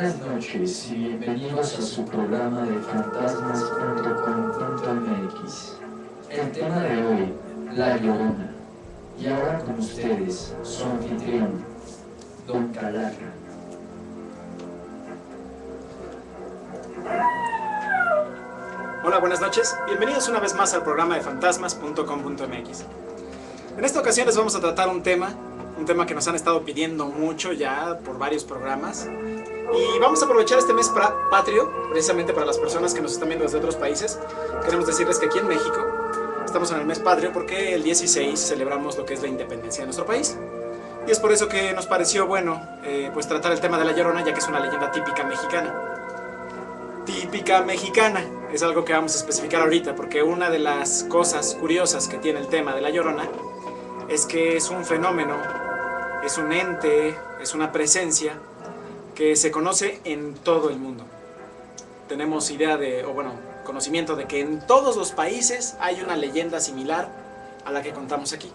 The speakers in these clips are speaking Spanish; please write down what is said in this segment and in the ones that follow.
Buenas noches y bienvenidos a su programa de fantasmas.com.mx. El tema de hoy, La Llorona. Y ahora con ustedes, su anfitrión, Don Calaca. Hola, buenas noches. Bienvenidos una vez más al programa de fantasmas.com.mx. En esta ocasión les vamos a tratar un tema que nos han estado pidiendo mucho ya por varios programas. Y vamos a aprovechar este mes patrio, precisamente para las personas que nos están viendo desde otros países. Queremos decirles que aquí en México estamos en el mes patrio porque el 16 celebramos lo que es la independencia de nuestro país. Y es por eso que nos pareció bueno pues tratar el tema de La Llorona, ya que es una leyenda típica mexicana. Típica mexicana, es algo que vamos a especificar ahorita, porque una de las cosas curiosas que tiene el tema de La Llorona es que es un fenómeno, es un ente, es una presencia que se conoce en todo el mundo. Tenemos idea conocimiento de que en todos los países hay una leyenda similar a la que contamos aquí.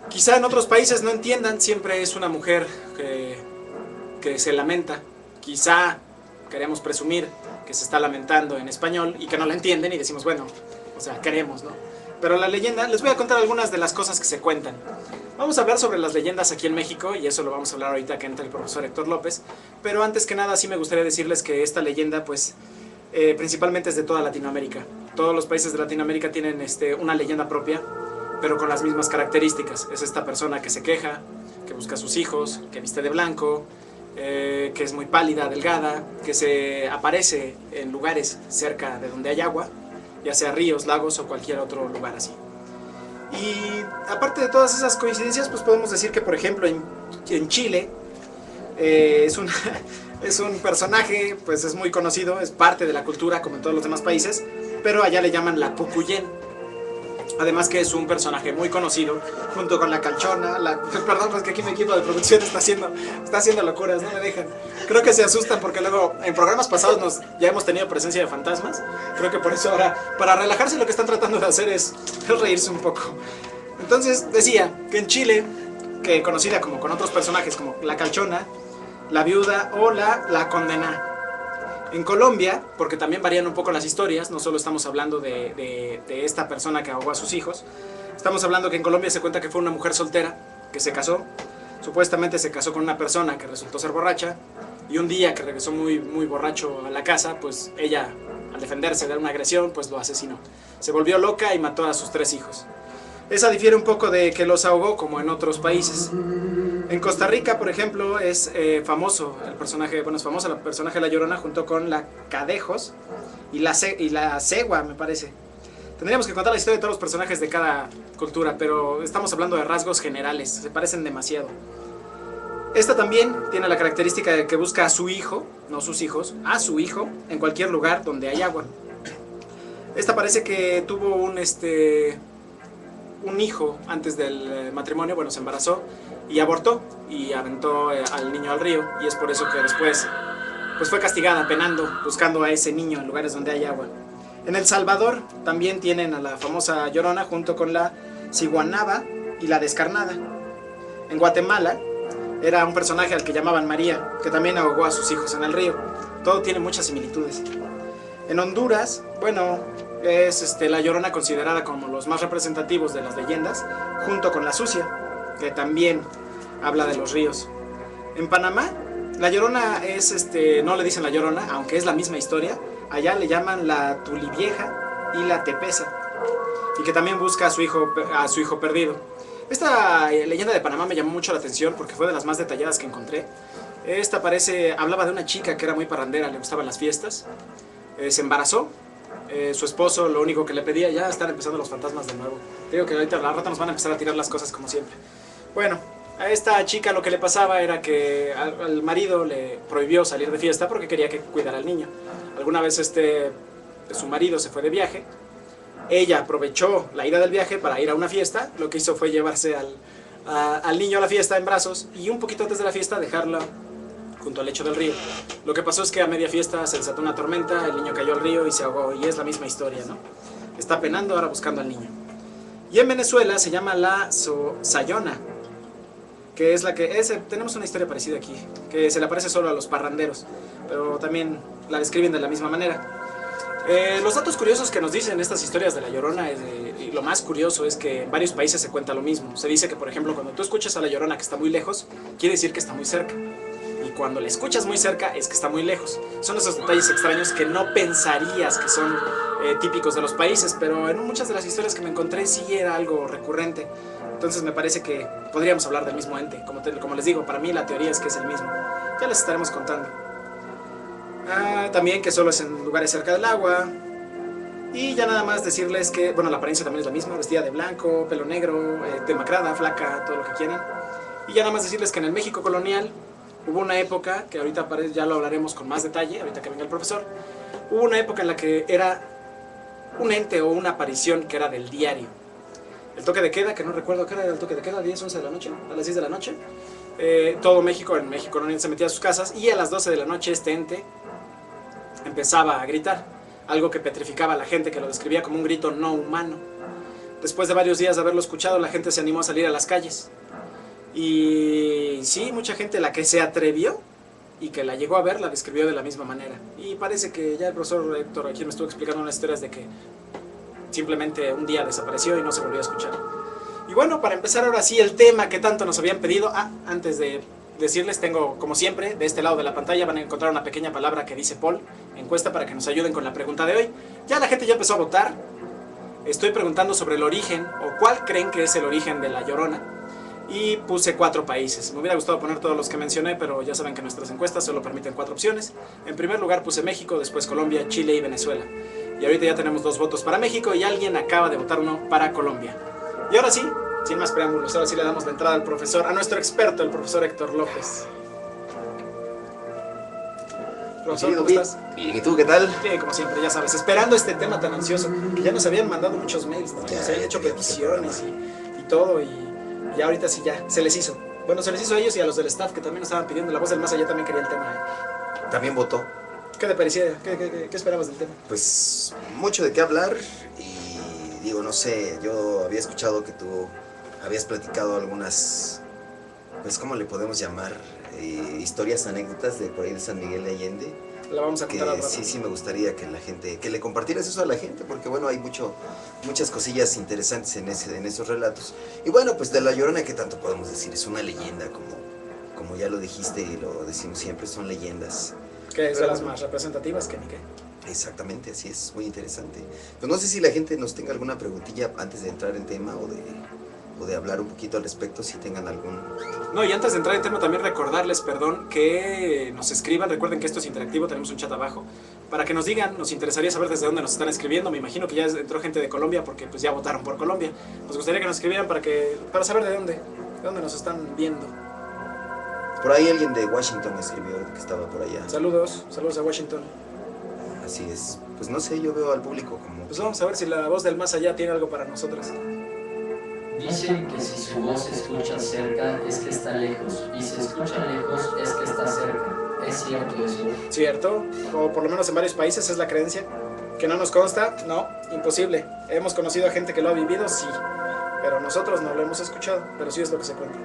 Quizá en otros países no entiendan, siempre es una mujer que se lamenta. Quizá queremos presumir que se está lamentando en español y que no la entienden y decimos, bueno, o sea, queremos, ¿no? Pero la leyenda, les voy a contar algunas de las cosas que se cuentan. Vamos a hablar sobre las leyendas aquí en México y eso lo vamos a hablar ahorita que entra el profesor Héctor López. Pero antes que nada sí me gustaría decirles que esta leyenda pues principalmente es de toda Latinoamérica. Todos los países de Latinoamérica tienen una leyenda propia, pero con las mismas características. Es esta persona que se queja, que busca a sus hijos, que viste de blanco, que es muy pálida, delgada, que se aparece en lugares cerca de donde hay agua, ya sea ríos, lagos o cualquier otro lugar así. Y aparte de todas esas coincidencias, pues podemos decir que, por ejemplo, en Chile es un personaje, pues es muy conocido, es parte de la cultura como en todos los demás países, pero allá le llaman la Pucuyén. Además que es un personaje muy conocido, junto con la Calchona, perdón, pues que aquí mi equipo de producción está haciendo locuras, no me dejan. Creo que se asustan porque luego en programas pasados ya hemos tenido presencia de fantasmas. Creo que por eso ahora, para relajarse, lo que están tratando de hacer es reírse un poco. Entonces decía que en Chile, que conocida como con otros personajes como la Calchona, la Viuda o la Condena. En Colombia, porque también varían un poco las historias, no solo estamos hablando de esta persona que ahogó a sus hijos, estamos hablando que en Colombia se cuenta que fue una mujer soltera que se casó, supuestamente se casó con una persona que resultó ser borracha, y un día que regresó muy, muy borracho a la casa, pues ella, al defenderse de una agresión, pues lo asesinó. Se volvió loca y mató a sus 3 hijos. Esa difiere un poco de que los ahogó como en otros países. En Costa Rica, por ejemplo, es famoso el personaje, bueno, es famosa el personaje de La Llorona junto con la Cadejos y la Cegua, me parece. Tendríamos que contar la historia de todos los personajes de cada cultura, pero estamos hablando de rasgos generales, se parecen demasiado. Esta también tiene la característica de que busca a su hijo, no sus hijos, a su hijo en cualquier lugar donde hay agua. Esta parece que tuvo un hijo antes del matrimonio, bueno, se embarazó y abortó y aventó al niño al río, y es por eso que después pues fue castigada, penando, buscando a ese niño en lugares donde hay agua. En El Salvador también tienen a la famosa Llorona junto con la Ciguanaba y la Descarnada. En Guatemala era un personaje al que llamaban María, que también ahogó a sus hijos en el río. Todo tiene muchas similitudes. En Honduras, bueno, es la Llorona considerada como los más representativos de las leyendas, junto con la Sucia, que también habla de los ríos. En Panamá, la Llorona es, no le dicen la Llorona, aunque es la misma historia. Allá le llaman la Tulivieja y la Tepesa, y que también busca a su hijo perdido. Esta leyenda de Panamá me llamó mucho la atención porque fue de las más detalladas que encontré. Esta hablaba de una chica que era muy parrandera, le gustaban las fiestas, se embarazó. Su esposo lo único que le pedía, ya están empezando los fantasmas de nuevo. Digo que ahorita a la rata nos van a empezar a tirar las cosas como siempre. Bueno, a esta chica lo que le pasaba era que al marido le prohibió salir de fiesta porque quería que cuidara al niño. Alguna vez su marido se fue de viaje, ella aprovechó la ida del viaje para ir a una fiesta, lo que hizo fue llevarse al niño a la fiesta en brazos y un poquito antes de la fiesta dejarlo junto al lecho del río. Lo que pasó es que a media fiesta se desató una tormenta, el niño cayó al río y se ahogó, y es la misma historia, ¿no? Está penando ahora buscando al niño. Y en Venezuela se llama la Sayona. que es la que... tenemos una historia parecida aquí, que se le aparece solo a los parranderos, pero también la describen de la misma manera. Los datos curiosos que nos dicen estas historias de La Llorona, y lo más curioso es que en varios países se cuenta lo mismo. Se dice que, por ejemplo, cuando tú escuchas a La Llorona que está muy lejos, quiere decir que está muy cerca. Y cuando la escuchas muy cerca, es que está muy lejos. Son esos detalles extraños que no pensarías que son típicos de los países, pero en muchas de las historias que me encontré sí era algo recurrente. Entonces me parece que podríamos hablar del mismo ente. Como les digo, para mí la teoría es que es el mismo. Ya les estaremos contando. También que solo es en lugares cerca del agua. Y ya nada más decirles que, bueno, la apariencia también es la misma, vestida de blanco, pelo negro, demacrada, flaca, todo lo que quieran. Y ya nada más decirles que en el México colonial hubo una época, que ahorita ya lo hablaremos con más detalle, ahorita que venga el profesor. Hubo una época en la que era un ente o una aparición que era del diario. El toque de queda, que no recuerdo qué era el toque de queda, 10, 11 de la noche, a las 10 de la noche. Todo México, en México colonial, se metía a sus casas y a las 12 de la noche este ente empezaba a gritar, algo que petrificaba a la gente, que lo describía como un grito no humano. Después de varios días de haberlo escuchado, la gente se animó a salir a las calles. Y sí, mucha gente, la que se atrevió y que la llegó a ver, la describió de la misma manera. Y parece que ya el profesor Héctor aquí me estuvo explicando unas historias de que simplemente un día desapareció y no se volvió a escuchar. Y bueno, para empezar ahora sí el tema que tanto nos habían pedido, antes de decirles, tengo como siempre, de este lado de la pantalla van a encontrar una pequeña palabra que dice Paul, encuesta para que nos ayuden con la pregunta de hoy. Ya la gente ya empezó a votar. Estoy preguntando sobre el origen, o cuál creen que es el origen de La Llorona. Y puse 4 países. Me hubiera gustado poner todos los que mencioné, pero ya saben que nuestras encuestas solo permiten 4 opciones. En primer lugar puse México, después Colombia, Chile y Venezuela. Y ahorita ya tenemos 2 votos para México y alguien acaba de votar uno para Colombia. Y ahora sí, sin más preámbulos, ahora sí le damos la entrada al profesor, a nuestro experto, el profesor Héctor López. Profesor, ¿cómo estás? Bien, ¿y tú qué tal? Bien, como siempre, ya sabes, esperando este tema tan ansioso, que ya nos habían mandado muchos mails, ¿no? Nos habían hecho peticiones y todo, y ya ahorita sí ya, se les hizo. Bueno, se les hizo a ellos y a los del staff que también nos estaban pidiendo. La voz del más allá también quería el tema, También votó. ¿Qué te parecía? ¿Qué esperabas del tema? Pues mucho de qué hablar y digo, no sé, yo había escuchado que tú habías platicado algunas, pues ¿cómo le podemos llamar? Historias, anécdotas de por ahí de San Miguel de Allende. La vamos a contar al rato. Sí, me gustaría que la gente, que le compartieras eso a la gente, porque bueno, hay muchas cosillas interesantes en esos relatos. Y bueno, pues de La Llorona, ¿qué tanto podemos decir? Es una leyenda, como ya lo dijiste y lo decimos siempre, son leyendas. Que es de las más representativas, que ni qué. Exactamente, así es, muy interesante. Pues no sé si la gente nos tenga alguna preguntilla antes de entrar en tema o de hablar un poquito al respecto, si tengan algún... No, y antes de entrar en tema también recordarles, perdón, que nos escriban. Recuerden que esto es interactivo, tenemos un chat abajo, para que nos digan. Nos interesaría saber desde dónde nos están escribiendo. Me imagino que ya entró gente de Colombia porque pues ya votaron por Colombia. Nos gustaría que nos escribieran para saber de dónde nos están viendo. Por ahí alguien de Washington escribió que estaba por allá. Saludos a Washington. Así es, pues no sé, yo veo al público como... Pues vamos a ver si la voz del más allá tiene algo para nosotras. Dicen que si su voz se escucha cerca es que está lejos, y si se escucha lejos es que está cerca. ¿Es cierto eso? ¿Cierto? O por lo menos en varios países es la creencia. ¿Que no nos consta? No, imposible. Hemos conocido a gente que lo ha vivido, sí. Pero nosotros no lo hemos escuchado, pero sí es lo que se cuenta.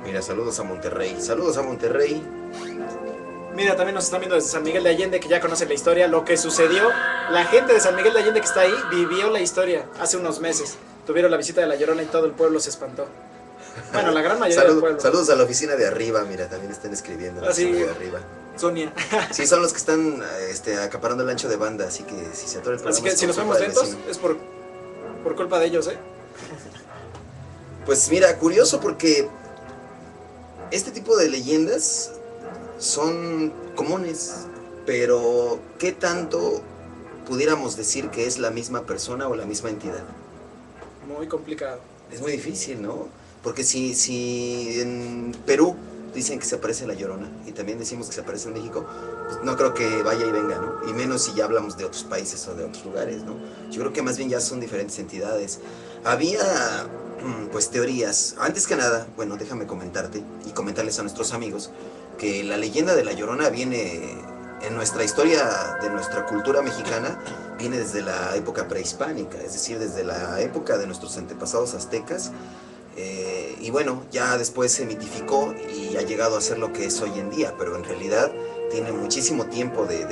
Mira, saludos a Monterrey. Saludos a Monterrey. Mira, también nos están viendo desde San Miguel de Allende, que ya conocen la historia, lo que sucedió. La gente de San Miguel de Allende que está ahí vivió la historia hace unos meses. Tuvieron la visita de La Llorona y todo el pueblo se espantó. Bueno, la gran mayoría del pueblo. Saludos a la oficina de arriba, mira, también están escribiendo. Ah, sí, de arriba. Sonia. Sí, son los que están acaparando el ancho de banda, así que si se atora el programa... Así que si nos vemos lentos, es por culpa de ellos, ¿eh? Pues mira, curioso porque este tipo de leyendas son comunes, pero ¿qué tanto pudiéramos decir que es la misma persona o la misma entidad? Muy complicado. Es muy difícil, ¿no? Porque si en Perú dicen que se aparece La Llorona y también decimos que se aparece en México, pues no creo que vaya y venga, ¿no? Y menos si ya hablamos de otros países o de otros lugares, ¿no? Yo creo que más bien ya son diferentes entidades. Había, pues, teorías. Antes que nada, bueno, déjame comentarte y comentarles a nuestros amigos que la leyenda de La Llorona viene en nuestra historia, de nuestra cultura mexicana, viene desde la época prehispánica, es decir, desde la época de nuestros antepasados aztecas, y bueno, ya después se mitificó y ha llegado a ser lo que es hoy en día, pero en realidad tiene muchísimo tiempo de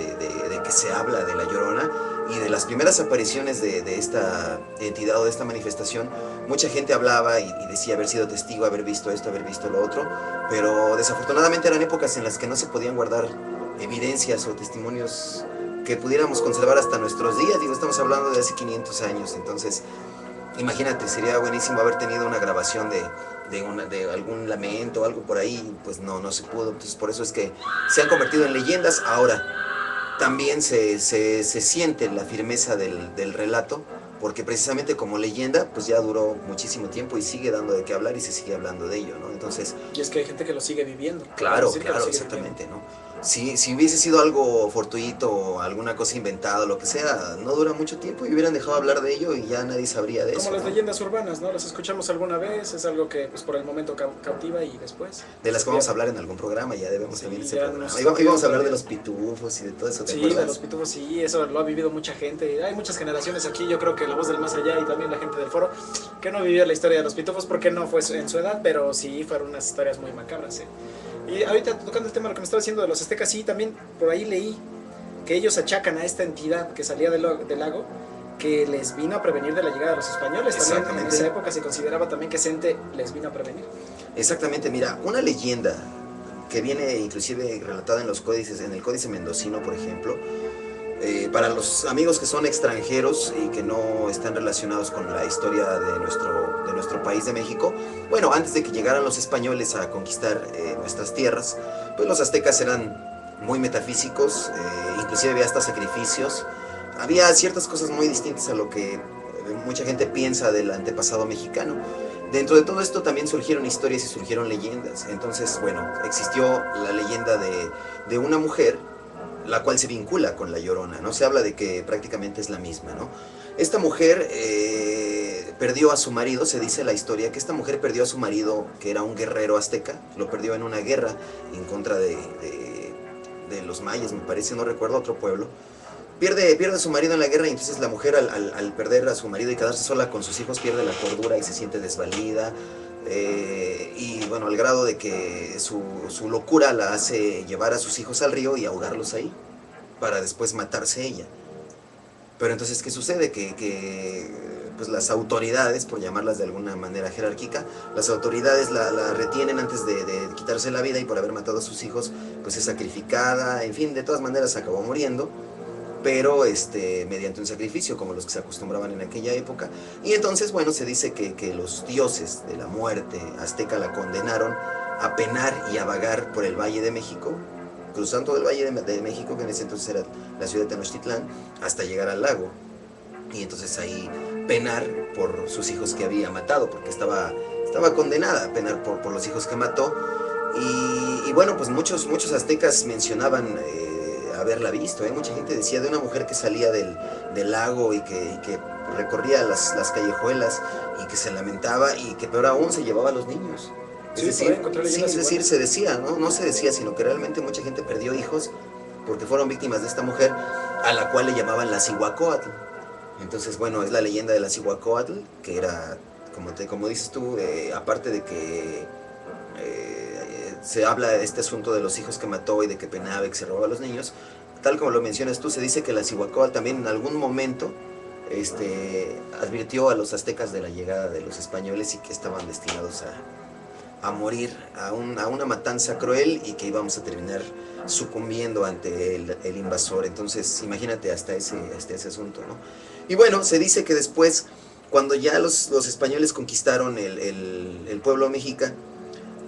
que se habla de La Llorona, y de las primeras apariciones de esta entidad o de esta manifestación, mucha gente hablaba y decía haber sido testigo, haber visto esto, haber visto lo otro, pero desafortunadamente eran épocas en las que no se podían guardar evidencias o testimonios que pudiéramos conservar hasta nuestros días. Digo, estamos hablando de hace 500 años, entonces imagínate, sería buenísimo haber tenido una grabación de algún lamento o algo por ahí, pues no se pudo. Entonces por eso es que se han convertido en leyendas. Ahora, también se siente la firmeza del relato, porque precisamente como leyenda, pues ya duró muchísimo tiempo y sigue dando de qué hablar y se sigue hablando de ello, ¿no? Entonces... Y es que hay gente que lo sigue viviendo. Claro, exactamente, ¿no? Si hubiese sido algo fortuito o alguna cosa inventada o lo que sea, no dura mucho tiempo y hubieran dejado hablar de ello y ya nadie sabría de eso. Como las ¿no? leyendas urbanas, ¿no? Las escuchamos alguna vez, es algo que pues por el momento cautiva y después... De las que vamos a hablar en algún programa, ya debemos Sí, también ese ya programa. nos Y vamos a hablar de los pitufos y de todo eso, ¿te Sí, acuerdas? de los pitufos, sí, eso lo ha vivido mucha gente. Hay muchas generaciones aquí, yo creo que la voz del más allá y también la gente del foro, que no vivió la historia de los pitufos porque no fue en su edad, pero sí fueron unas historias muy macabras, ¿eh? Y ahorita tocando el tema lo que me estaba diciendo de los aztecas, sí, también por ahí leí que ellos achacan a esta entidad que salía del lago, que les vino a prevenir de la llegada de los españoles. También en esa época se consideraba también que ese ente les vino a prevenir. Exactamente, mira, una leyenda que viene inclusive relatada en los códices, en el Códice Mendocino, por ejemplo, para los amigos que son extranjeros y que no están relacionados con la historia de nuestro país de México, bueno, antes de que llegaran los españoles a conquistar nuestras tierras, pues los aztecas eran muy metafísicos, inclusive había hasta sacrificios, había ciertas cosas muy distintas a lo que mucha gente piensa del antepasado mexicano. Dentro de todo esto también surgieron historias y surgieron leyendas. Entonces, bueno, existió la leyenda de una mujer, la cual se vincula con La Llorona, ¿no? Se habla de que prácticamente es la misma, ¿no? Esta mujer perdió a su marido, se dice la historia, que esta mujer perdió a su marido, que era un guerrero azteca, lo perdió en una guerra en contra de los mayas, me parece, no recuerdo, otro pueblo. Pierde a su marido en la guerra y entonces la mujer al perder a su marido y quedarse sola con sus hijos pierde la cordura y se siente desvalida. Y bueno, al grado de que su locura la hace llevar a sus hijos al río y ahogarlos ahí, para después matarse ella. Pero entonces, ¿qué sucede? Que pues las autoridades, por llamarlas de alguna manera jerárquica, las autoridades la retienen antes de quitarse la vida, y por haber matado a sus hijos, pues es sacrificada, en fin, de todas maneras acabó muriendo, pero mediante un sacrificio como los que se acostumbraban en aquella época. Y entonces, bueno, se dice que los dioses de la muerte azteca la condenaron a penar y a vagar por el Valle de México, cruzando el Valle de México, que en ese entonces era la ciudad de Tenochtitlan, hasta llegar al lago. Y entonces ahí penar por sus hijos que había matado, porque estaba condenada a penar por los hijos que mató. Y bueno, pues muchos aztecas mencionaban haberla visto, mucha gente decía de una mujer que salía del lago y que recorría las callejuelas y que se lamentaba, y que peor aún se llevaba a los niños. Sí, es decir, se decía, no se decía, sino que realmente mucha gente perdió hijos porque fueron víctimas de esta mujer, a la cual le llamaban la Cihuacóatl. Entonces, bueno, es la leyenda de la Cihuacóatl, que era, como dices tú, aparte de que se habla de este asunto de los hijos que mató y de que penaba y que se robaba a los niños, tal como lo mencionas tú, se dice que la Cihuacóatl también en algún momento advirtió a los aztecas de la llegada de los españoles y que estaban destinados a morir, a una matanza cruel, y que íbamos a terminar sucumbiendo ante el invasor. Entonces imagínate hasta ese asunto, ¿no? Y bueno, se dice que después, cuando ya los españoles conquistaron el pueblo mexica,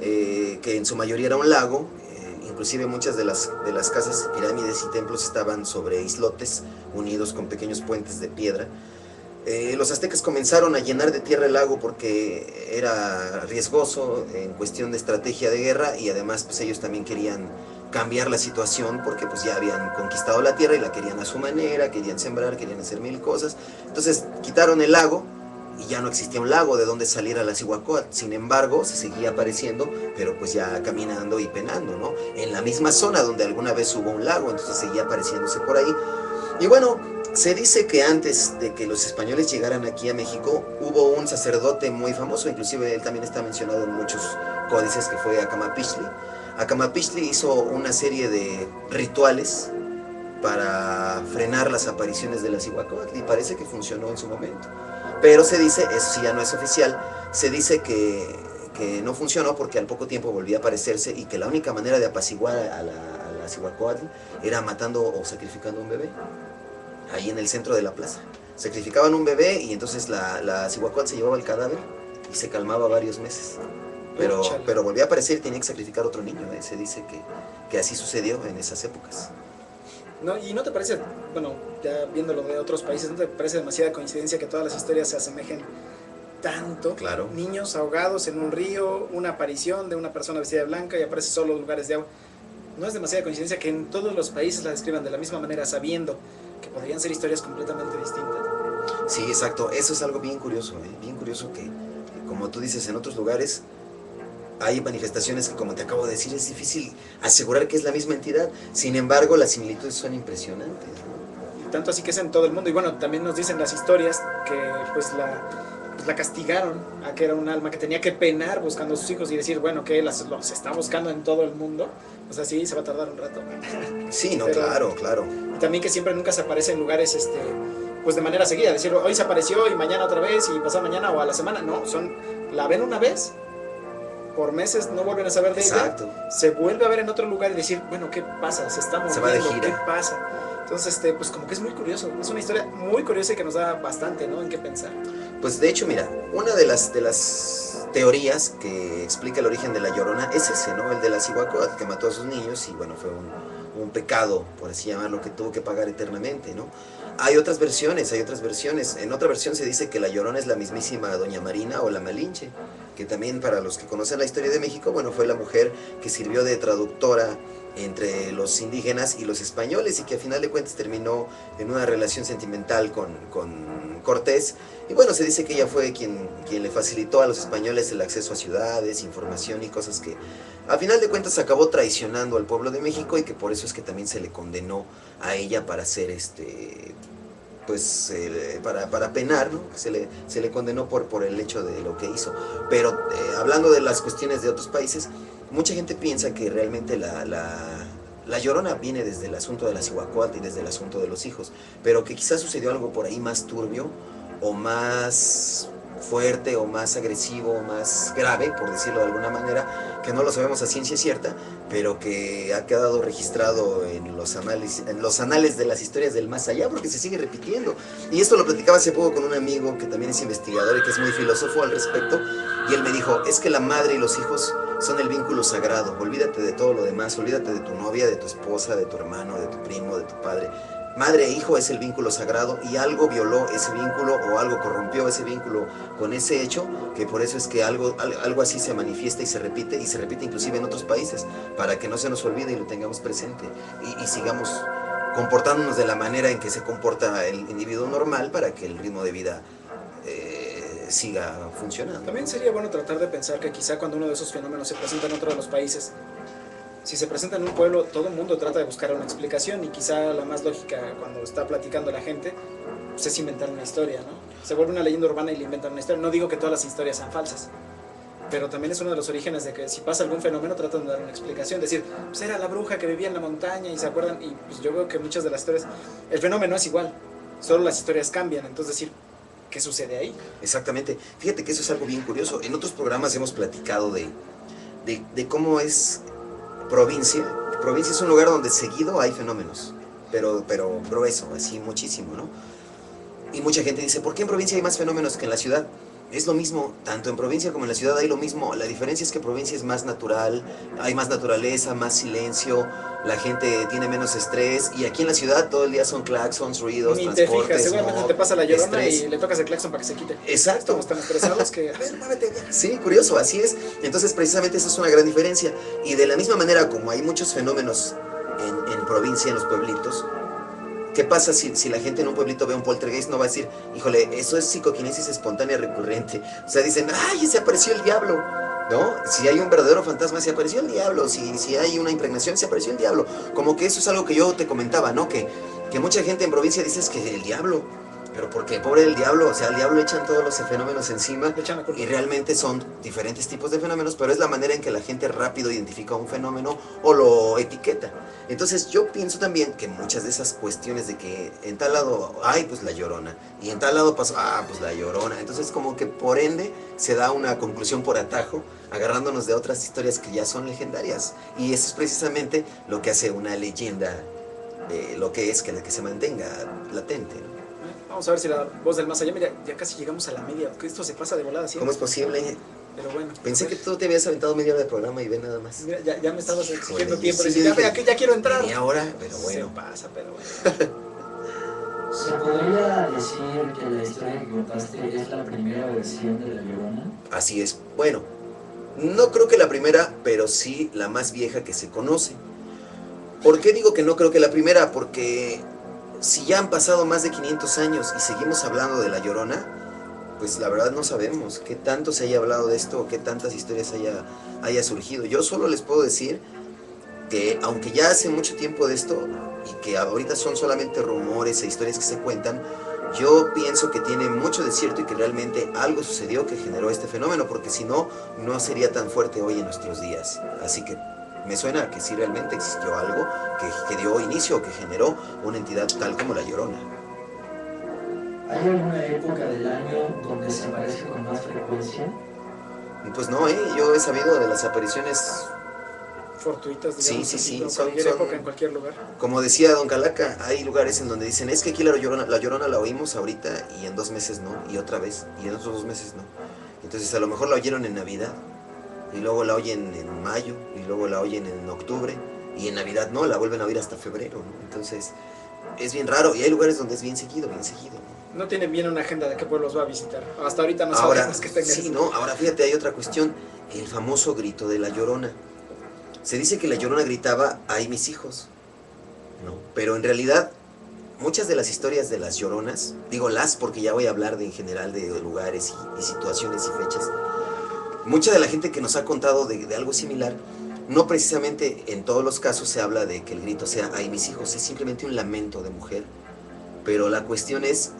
que en su mayoría era un lago, inclusive muchas de las casas, pirámides y templos estaban sobre islotes unidos con pequeños puentes de piedra. Los aztecas comenzaron a llenar de tierra el lago porque era riesgoso en cuestión de estrategia de guerra, y además pues ellos también querían cambiar la situación porque pues ya habían conquistado la tierra y la querían a su manera, querían sembrar, querían hacer mil cosas. Entonces quitaron el lago y ya no existía un lago de donde saliera la Cihuacóatl. Sin embargo, se seguía apareciendo, pero pues ya caminando y penando, ¿no? En la misma zona donde alguna vez hubo un lago, entonces seguía apareciéndose por ahí. Y bueno, Se dice que antes de que los españoles llegaran aquí a México, hubo un sacerdote muy famoso, inclusive él también está mencionado en muchos códices, que fue Acamapichtli. Acamapichtli hizo una serie de rituales para frenar las apariciones de la Cihuacóatl y parece que funcionó en su momento. Pero se dice, eso sí ya no es oficial, se dice que no funcionó porque al poco tiempo volvía a aparecerse y que la única manera de apaciguar a la Cihuacóatl era matando o sacrificando un bebé, ahí en el centro de la plaza. Sacrificaban un bebé y entonces la Cihuacóatl se llevaba el cadáver y se calmaba varios meses. Pero volvía a aparecer y tenía que sacrificar otro niño, ¿eh? Se dice que así sucedió en esas épocas. No, ¿y no te parece, bueno, ya viéndolo de otros países, no te parece demasiada coincidencia que todas las historias se asemejen tanto? Claro. Niños ahogados en un río, una aparición de una persona vestida de blanca y aparece solo lugares de agua. ¿No es demasiada coincidencia que en todos los países la describan de la misma manera, sabiendo que podrían ser historias completamente distintas? Sí, exacto. Eso es algo bien curioso, ¿eh? Bien curioso que, como tú dices, en otros lugares hay manifestaciones que, como te acabo de decir, es difícil asegurar que es la misma entidad. Sin embargo, las similitudes son impresionantes, ¿no? Y tanto así que es en todo el mundo. Y bueno, también nos dicen las historias que pues la castigaron a que era un alma que tenía que penar buscando a sus hijos y decir, bueno, que los está buscando en todo el mundo. O sea, sí, se va a tardar un rato. Sí, no, Pero, claro. Y también que siempre nunca se aparece en lugares pues de manera seguida. Decir, hoy se apareció y mañana otra vez y pasado mañana o a la semana. No, la ven una vez, por meses no vuelven a saber de Exacto. ella. Se vuelve a ver en otro lugar y decir, bueno, ¿qué pasa? Se está moviendo, se va de gira. ¿Qué pasa? Entonces, pues como que es muy curioso. Es una historia muy curiosa y que nos da bastante, ¿no? En qué pensar. Pues de hecho, mira, una de las teorías que explica el origen de la Llorona es ese, ¿no? El de la Cihuacóatl, que mató a sus niños y bueno, fue un pecado, por así llamarlo, que tuvo que pagar eternamente, ¿no? Hay otras versiones. En otra versión se dice que la Llorona es la mismísima Doña Marina o la Malinche, que también, para los que conocen la historia de México, bueno, fue la mujer que sirvió de traductora entre los indígenas y los españoles y que a final de cuentas terminó en una relación sentimental con Cortés. Y bueno, se dice que ella fue quien le facilitó a los españoles el acceso a ciudades, información y cosas que a final de cuentas acabó traicionando al pueblo de México, y que por eso es que también se le condenó a ella para hacer para penar, ¿no? Se le condenó por el hecho de lo que hizo. Pero hablando de las cuestiones de otros países, mucha gente piensa que realmente la Llorona viene desde el asunto de la Cihuacóatl y desde el asunto de los hijos, pero que quizás sucedió algo por ahí más turbio o más fuerte o más agresivo o más grave, por decirlo de alguna manera, que no lo sabemos a ciencia cierta, pero que ha quedado registrado en los anales de las historias del más allá, porque se sigue repitiendo. Y esto lo platicaba hace poco con un amigo que también es investigador y que es muy filósofo al respecto, y él me dijo, es que la madre y los hijos son el vínculo sagrado, olvídate de todo lo demás, olvídate de tu novia, de tu esposa, de tu hermano, de tu primo, de tu padre. Madre e hijo es el vínculo sagrado, y algo violó ese vínculo o algo corrompió ese vínculo con ese hecho, que por eso es que algo así se manifiesta y se repite inclusive en otros países, para que no se nos olvide y lo tengamos presente y sigamos comportándonos de la manera en que se comporta el individuo normal, para que el ritmo de vida siga funcionando. También sería bueno tratar de pensar que quizá cuando uno de esos fenómenos se presenta en otro de los países, si se presenta en un pueblo, todo el mundo trata de buscar una explicación, y quizá la más lógica cuando está platicando la gente pues es inventar una historia, ¿no? Se vuelve una leyenda urbana y le inventan una historia. No digo que todas las historias sean falsas, pero también es uno de los orígenes de que si pasa algún fenómeno tratan de dar una explicación, decir, pues era la bruja que vivía en la montaña y se acuerdan, y pues yo veo que muchas de las historias, el fenómeno es igual, solo las historias cambian, entonces decir, ¿qué sucede ahí? Exactamente, fíjate que eso es algo bien curioso. En otros programas hemos platicado de cómo es provincia. Provincia es un lugar donde seguido hay fenómenos, pero grueso, así muchísimo, ¿no? Y mucha gente dice, ¿por qué en provincia hay más fenómenos que en la ciudad? Es lo mismo, tanto en provincia como en la ciudad hay lo mismo. La diferencia es que provincia es más natural, hay más naturaleza, más silencio, la gente tiene menos estrés, y aquí en la ciudad todo el día son claxons, ruidos, ni te transportes, fijas, seguramente smog, te pasa la Llorona estrés. y le tocas el claxon para que se quite. Exacto. Estamos tan estresados que, a ver, muévete. Sí, curioso, así es. Entonces, precisamente esa es una gran diferencia. Y de la misma manera, como hay muchos fenómenos en provincia, en los pueblitos, ¿qué pasa si la gente en un pueblito ve un poltergeist? No va a decir, híjole, eso es psicoquinesis espontánea recurrente. O sea, dicen, ¡ay, se apareció el diablo! ¿no? Si hay un verdadero fantasma, se apareció el diablo. Si hay una impregnación, se apareció el diablo. Como que eso es algo que yo te comentaba, ¿no? Que mucha gente en provincia dice que el diablo. Pero porque pobre el diablo, o sea, al diablo le echan todos los fenómenos encima y realmente son diferentes tipos de fenómenos, pero es la manera en que la gente rápido identifica un fenómeno o lo etiqueta. Entonces yo pienso también que muchas de esas cuestiones de que en tal lado, ay, pues la Llorona, y en tal lado pasó, pues la Llorona. Entonces como que por ende se da una conclusión por atajo, agarrándonos de otras historias que ya son legendarias. Y eso es precisamente lo que hace una leyenda, lo que es que se mantenga latente, ¿no? Vamos a ver si la voz del más allá, mira, ya casi llegamos a la media, que esto se pasa de volada siempre. ¿Cómo es posible? Pero bueno. Pensé que tú te habías aventado media hora de programa y ve nada más. Mira, ya me estabas exigiendo tiempo, sí, ya quiero entrar. Media hora, pero bueno. Se pasa, pero bueno. ¿Se podría decir que la historia que contaste es la primera versión de La Llorona? Así es. Bueno, no creo que la primera, pero sí la más vieja que se conoce. ¿Por qué digo que no creo que la primera? Porque si ya han pasado más de 500 años y seguimos hablando de La Llorona, pues la verdad no sabemos qué tanto se haya hablado de esto o qué tantas historias haya surgido. Yo solo les puedo decir que aunque ya hace mucho tiempo de esto y que ahorita son solamente rumores e historias que se cuentan, yo pienso que tiene mucho de cierto y que realmente algo sucedió que generó este fenómeno, porque si no, no sería tan fuerte hoy en nuestros días. Así que me suena que sí realmente existió algo que dio inicio o que generó una entidad tal como La Llorona. ¿Hay alguna época del año donde se aparece con más frecuencia? Pues no, yo he sabido de las apariciones fortuitas, digamos. Sí, en cualquier época, en cualquier lugar. Como decía Don Calaca, hay lugares en donde dicen, es que aquí la Llorona la oímos ahorita y en 2 meses no, y otra vez, y en otros 2 meses no. Entonces a lo mejor la oyeron en Navidad, y luego la oyen en mayo, y luego la oyen en octubre, y en Navidad no, la vuelven a oír hasta febrero, ¿no? Entonces es bien raro, y hay lugares donde es bien seguido, ¿no? No tienen bien una agenda de qué pueblos va a visitar. Hasta ahorita no ahora, sabemos que tengan. Sí, ¿no? Ahora fíjate, hay otra cuestión, el famoso grito de La Llorona. Se dice que La Llorona gritaba, ¡ay, mis hijos! ¿No? Pero en realidad, muchas de las historias de las Lloronas, digo las porque ya voy a hablar en general de lugares y situaciones y fechas, mucha de la gente que nos ha contado de algo similar, no precisamente en todos los casos se habla de que el grito sea, ¡ay, mis hijos! Es simplemente un lamento de mujer. Pero la cuestión es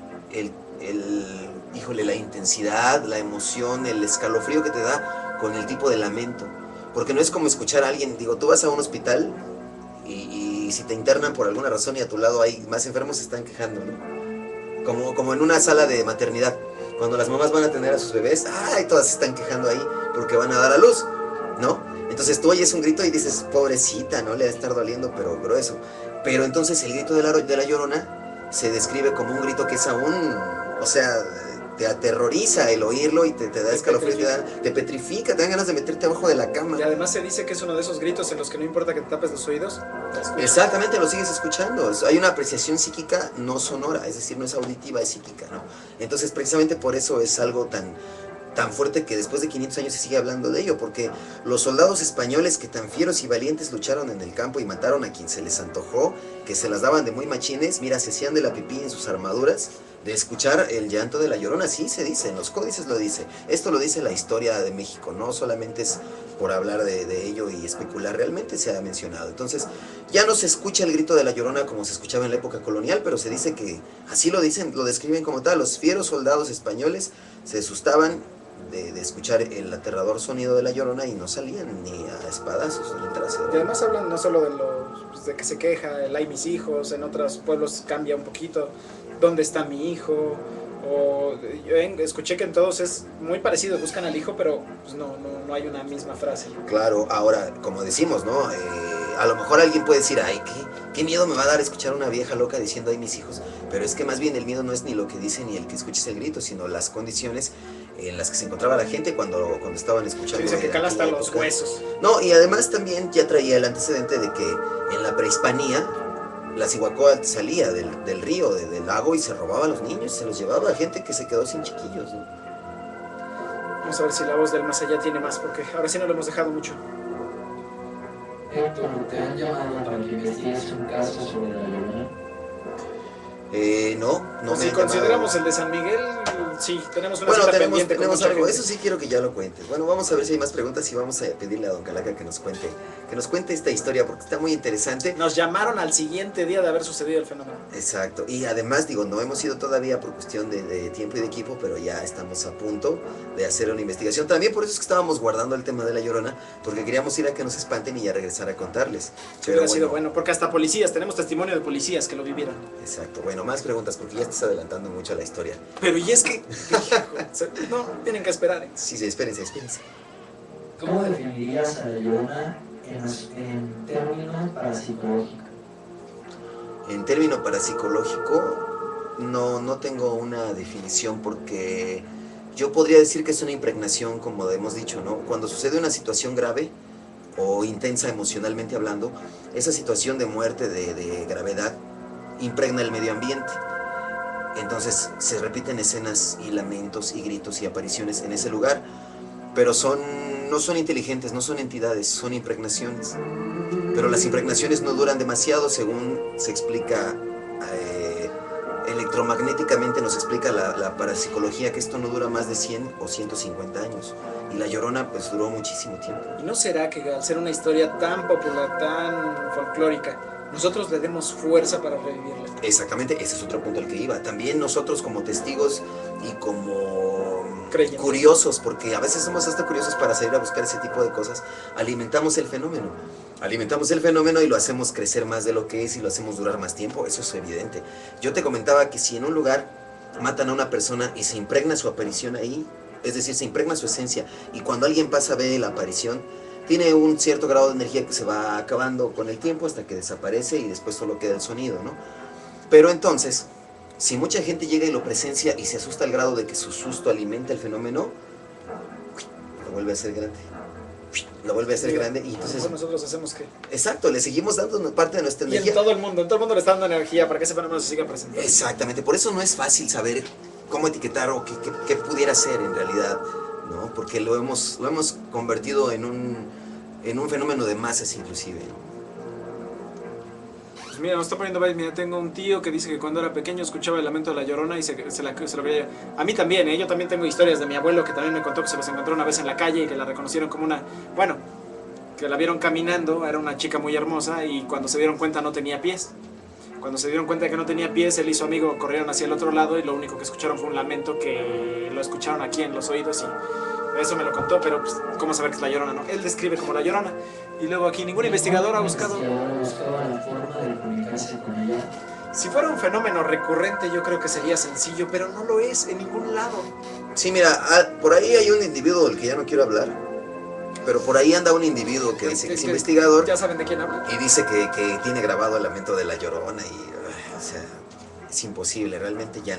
híjole, la intensidad, la emoción, el escalofrío que te da con el tipo de lamento. Porque no es como escuchar a alguien, digo, tú vas a un hospital y si te internan por alguna razón y a tu lado hay más enfermos, se están quejando, ¿no? Como en una sala de maternidad, cuando las mamás van a tener a sus bebés, ¡ay! Todas se están quejando ahí porque van a dar a luz, ¿no? Entonces tú oyes un grito y dices, pobrecita, ¿no? Le va a estar doliendo, pero grueso. Pero entonces el grito de la Llorona se describe como un grito que es aún, o sea, te aterroriza el oírlo y te da escalofrío, te petrifica, te dan ganas de meterte abajo de la cama. Y además se dice que es uno de esos gritos en los que no importa que te tapes los oídos. Exactamente, lo sigues escuchando. Hay una apreciación psíquica no sonora, es decir, no es auditiva, es psíquica, ¿no? Entonces, precisamente por eso es algo tan fuerte que después de 500 años se sigue hablando de ello, porque los soldados españoles que tan fieros y valientes lucharon en el campo y mataron a quien se les antojó, que se las daban de muy machines, mira, se hacían de la pipí en sus armaduras, de escuchar el llanto de La Llorona. Sí se dice, en los códices lo dice. Esto lo dice la historia de México, no solamente es por hablar de ello y especular, realmente se ha mencionado. Entonces, ya no se escucha el grito de La Llorona como se escuchaba en la época colonial, pero se dice que, así lo dicen, lo describen como tal, los fieros soldados españoles se asustaban de escuchar el aterrador sonido de La Llorona y no salían ni a espadazos del trasero. Y además hablan no solo de que se queja, el ay mis hijos, en otros pueblos cambia un poquito, ¿dónde está mi hijo? O yo escuché que en todos es muy parecido, buscan al hijo, pero pues no hay una misma frase. Claro, ahora, como decimos, ¿no? A lo mejor alguien puede decir, ay, ¿qué miedo me va a dar escuchar a una vieja loca diciendo, ay, mis hijos? Pero es que más bien el miedo no es ni lo que dice ni el que escuches el grito, sino las condiciones en las que se encontraba la gente cuando estaban escuchando. Se dice que cala hasta los huesos. No, y además también ya traía el antecedente de que en la prehispanía la Cihuacóatl salía del río, del lago, y se robaba a los niños, se los llevaba a gente que se quedó sin chiquillos, ¿no? Vamos a ver si la voz del más allá tiene más, porque ahora sí no lo hemos dejado mucho. Héctor, ¿te han llamado para que investigues un caso sobre La Llorona? No Si consideramos el de San Miguel, Sí, tenemos una Bueno, cita tenemos, pendiente con tenemos mucha algo, gente. eso sí quiero que ya lo cuentes. Bueno, vamos a ver si hay más preguntas y vamos a pedirle a Don Calaca que nos cuente esta historia porque está muy interesante. Nos llamaron al siguiente día de haber sucedido el fenómeno. Exacto, y además digo, no hemos ido todavía por cuestión de tiempo y de equipo, pero ya estamos a punto de hacer una investigación. También por eso es que estábamos guardando el tema de La Llorona, porque queríamos ir a que nos espanten y ya regresar a contarles. Sí, hubiera sido bueno, porque hasta policías, tenemos testimonio de policías que lo vivieron. Exacto, bueno, más preguntas porque ya estás adelantando mucho a la historia. Pero y es que, no, tienen que esperar. Sí, sí, espérense. ¿Cómo definirías a La Llorona en términos parapsicológicos? En término parapsicológico, no tengo una definición porque yo podría decir que es una impregnación, como hemos dicho, ¿no? Cuando sucede una situación grave o intensa emocionalmente hablando, esa situación de muerte, de gravedad, impregna el medio ambiente. Entonces se repiten escenas y lamentos y gritos y apariciones en ese lugar, pero no son inteligentes, no son entidades, son impregnaciones. Pero las impregnaciones no duran demasiado, según se explica electromagnéticamente, nos explica la parapsicología, que esto no dura más de 100 o 150 años. Y La Llorona pues duró muchísimo tiempo. ¿Y no será que al ser una historia tan popular, tan folclórica, nosotros le demos fuerza para revivirla? Exactamente, ese es otro punto al que iba. También nosotros como testigos y como Creyentes, curiosos, porque a veces somos hasta curiosos para salir a buscar ese tipo de cosas, alimentamos el fenómeno. Alimentamos el fenómeno y lo hacemos crecer más de lo que es y lo hacemos durar más tiempo, eso es evidente. Yo te comentaba que si en un lugar matan a una persona y se impregna su aparición ahí, es decir, se impregna su esencia, y cuando alguien pasa a ver la aparición, tiene un cierto grado de energía que se va acabando con el tiempo hasta que desaparece y después solo queda el sonido, ¿no? Pero entonces, si mucha gente llega y lo presencia y se asusta al grado de que su susto alimenta el fenómeno, lo vuelve a hacer grande. Lo vuelve a hacer grande y entonces... nosotros hacemos que... Exacto, le seguimos dando parte de nuestra Y energía. en todo el mundo le está dando energía para que ese fenómeno se siga presentando. Exactamente, por eso no es fácil saber cómo etiquetar o qué pudiera ser en realidad, ¿no? Porque lo hemos convertido en un fenómeno de masas inclusive. Pues mira, nos está poniendo varios. Mira, tengo un tío que dice que cuando era pequeño escuchaba el lamento de La Llorona y se lo veía. A mí también, yo también tengo historias de mi abuelo que también me contó que se los encontró una vez en la calle y que la reconocieron como una... Bueno, que la vieron caminando, era una chica muy hermosa y cuando se dieron cuenta no tenía pies. Cuando se dieron cuenta de que no tenía pies, él y su amigo corrieron hacia el otro lado y lo único que escucharon fue un lamento que lo escucharon aquí en los oídos y eso me lo contó, pero pues, ¿cómo saber que es La Llorona, no? Él describe como La Llorona y luego aquí ningún investigador ha buscado... buscaba la forma de comunicarse con ella. Si fuera un fenómeno recurrente yo creo que sería sencillo, pero no lo es en ningún lado. Sí, mira, por ahí hay un individuo del que ya no quiero hablar, pero por ahí anda un individuo que dice que es investigador. Ya saben de quién habla. Y dice que tiene grabado el lamento de La Llorona y, o sea, es imposible, realmente ya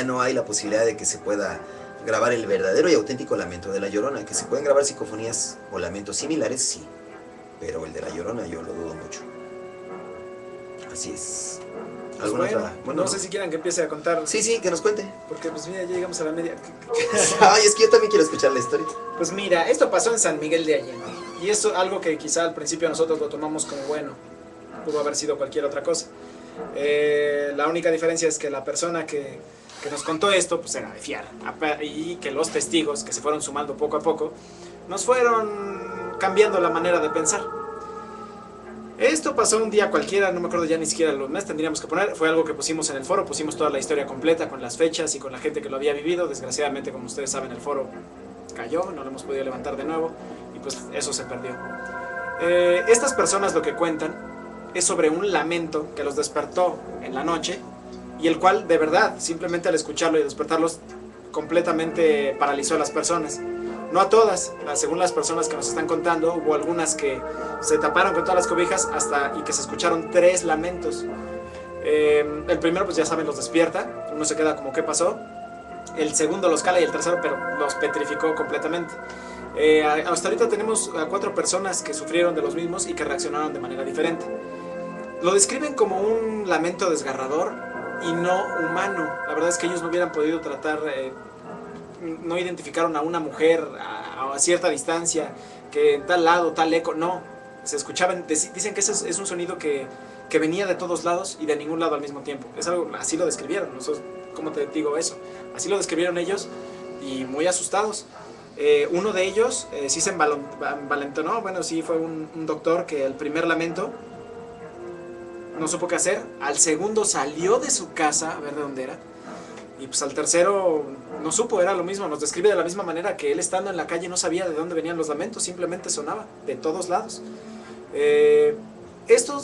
no hay la posibilidad de que se pueda grabar el verdadero y auténtico lamento de La Llorona. Que se pueden grabar psicofonías o lamentos similares, sí, pero el de La Llorona yo lo dudo mucho. Así es. Pues bueno, no sé si quieran que empiece a contar. Sí, que nos cuente. Porque pues mira, ya llegamos a la media. Ay, es que yo también quiero escuchar la historia. Pues mira, esto pasó en San Miguel de Allende. Y es algo que quizá al principio nosotros lo tomamos como bueno. Pudo haber sido cualquier otra cosa. La única diferencia es que la persona que nos contó esto, pues era de fiar. Y que los testigos que se fueron sumando poco a poco, nos fueron cambiando la manera de pensar. Esto pasó un día cualquiera, no me acuerdo ya ni siquiera los meses, tendríamos que poner, fue algo que pusimos en el foro, pusimos toda la historia completa con las fechas y con la gente que lo había vivido. Desgraciadamente, como ustedes saben, el foro cayó, no lo hemos podido levantar de nuevo y pues eso se perdió. Estas personas lo que cuentan es sobre un lamento que los despertó en la noche y el cual de verdad, simplemente al escucharlo y despertarlos, completamente paralizó a las personas. No a todas, según las personas que nos están contando, hubo algunas que se taparon con todas las cobijas y que se escucharon 3 lamentos. El primero, pues ya saben, los despierta, uno se queda como ¿qué pasó? El segundo los cala y el tercero, pero los petrificó completamente. Hasta ahorita tenemos a 4 personas que sufrieron de los mismos y que reaccionaron de manera diferente. Lo describen como un lamento desgarrador y no humano. La verdad es que ellos no hubieran podido tratar... no identificaron a una mujer a cierta distancia, que en tal lado, tal eco, no. Se escuchaban, dicen que ese es un sonido que que venía de todos lados y de ningún lado al mismo tiempo. Es algo, así lo describieron, nosotros, ¿cómo te digo eso? Así lo describieron ellos y muy asustados. Uno de ellos sí se envalentonó, bueno, sí fue un doctor que el primer lamento no supo qué hacer, al segundo salió de su casa a ver de dónde era, y pues al tercero no supo, era lo mismo, nos describe de la misma manera que él estando en la calle no sabía de dónde venían los lamentos, simplemente sonaba de todos lados. Esto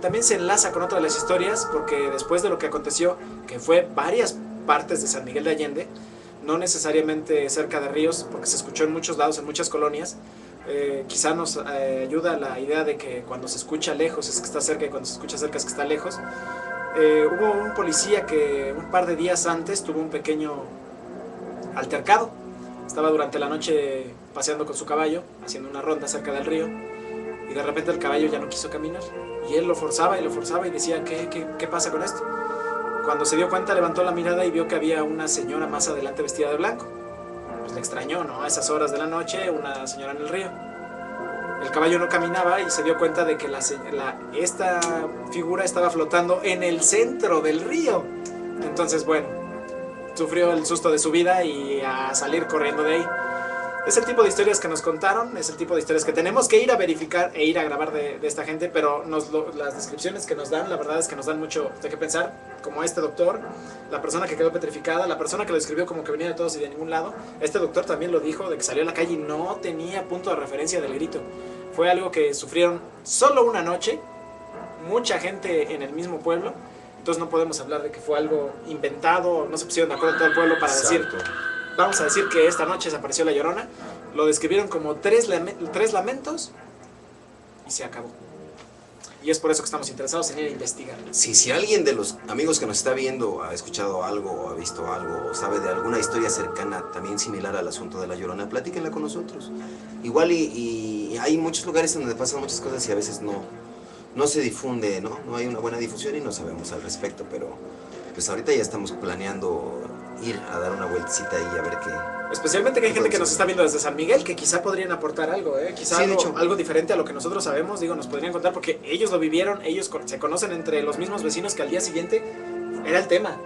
también se enlaza con otra de las historias, porque después de lo que aconteció, que fue varias partes de San Miguel de Allende, no necesariamente cerca de ríos, porque se escuchó en muchos lados, en muchas colonias, quizá nos ayuda la idea de que cuando se escucha lejos es que está cerca y cuando se escucha cerca es que está lejos. Hubo un policía que un par de días antes tuvo un pequeño altercado. Estaba durante la noche paseando con su caballo, haciendo una ronda cerca del río, y de repente el caballo ya no quiso caminar. Y él lo forzaba y decía, ¿qué pasa con esto? Cuando se dio cuenta, levantó la mirada y vio que había una señora más adelante vestida de blanco. Pues le extrañó, ¿no? A esas horas de la noche, una señora en el río. El caballo no caminaba y se dio cuenta de que esta figura estaba flotando en el centro del río. Entonces, bueno, sufrió el susto de su vida y a salir corriendo de ahí. Es el tipo de historias que nos contaron, es el tipo de historias que tenemos que ir a verificar e ir a grabar de esta gente, pero las descripciones que nos dan, la verdad es que nos dan mucho de qué pensar, como este doctor, la persona que quedó petrificada, la persona que lo describió como que venía de todos y de ningún lado. Este doctor también lo dijo, de que salió a la calle y no tenía punto de referencia del grito. Fue algo que sufrieron solo una noche, mucha gente en el mismo pueblo, entonces no podemos hablar de que fue algo inventado, no se pusieron de acuerdo en todo el pueblo para decir... Vamos a decir que esta noche se apareció la Llorona. Lo describieron como tres lamentos y se acabó. Y es por eso que estamos interesados en ir a investigar. Si alguien de los amigos que nos está viendo ha escuchado algo, o ha visto algo, o sabe de alguna historia cercana, también similar al asunto de la Llorona, platíquenla con nosotros. Igual y hay muchos lugares en donde pasan muchas cosas y a veces no se difunde, ¿no? No hay una buena difusión y no sabemos al respecto, pero pues ahorita ya estamos planeando ir a dar una vueltecita ahí a ver qué... Especialmente que hay gente que nos está viendo desde San Miguel, que quizá podrían aportar algo, quizá sí, algo diferente a lo que nosotros sabemos, digo, nos podrían contar, porque ellos lo vivieron, ellos se conocen entre los mismos vecinos, que al día siguiente era el tema,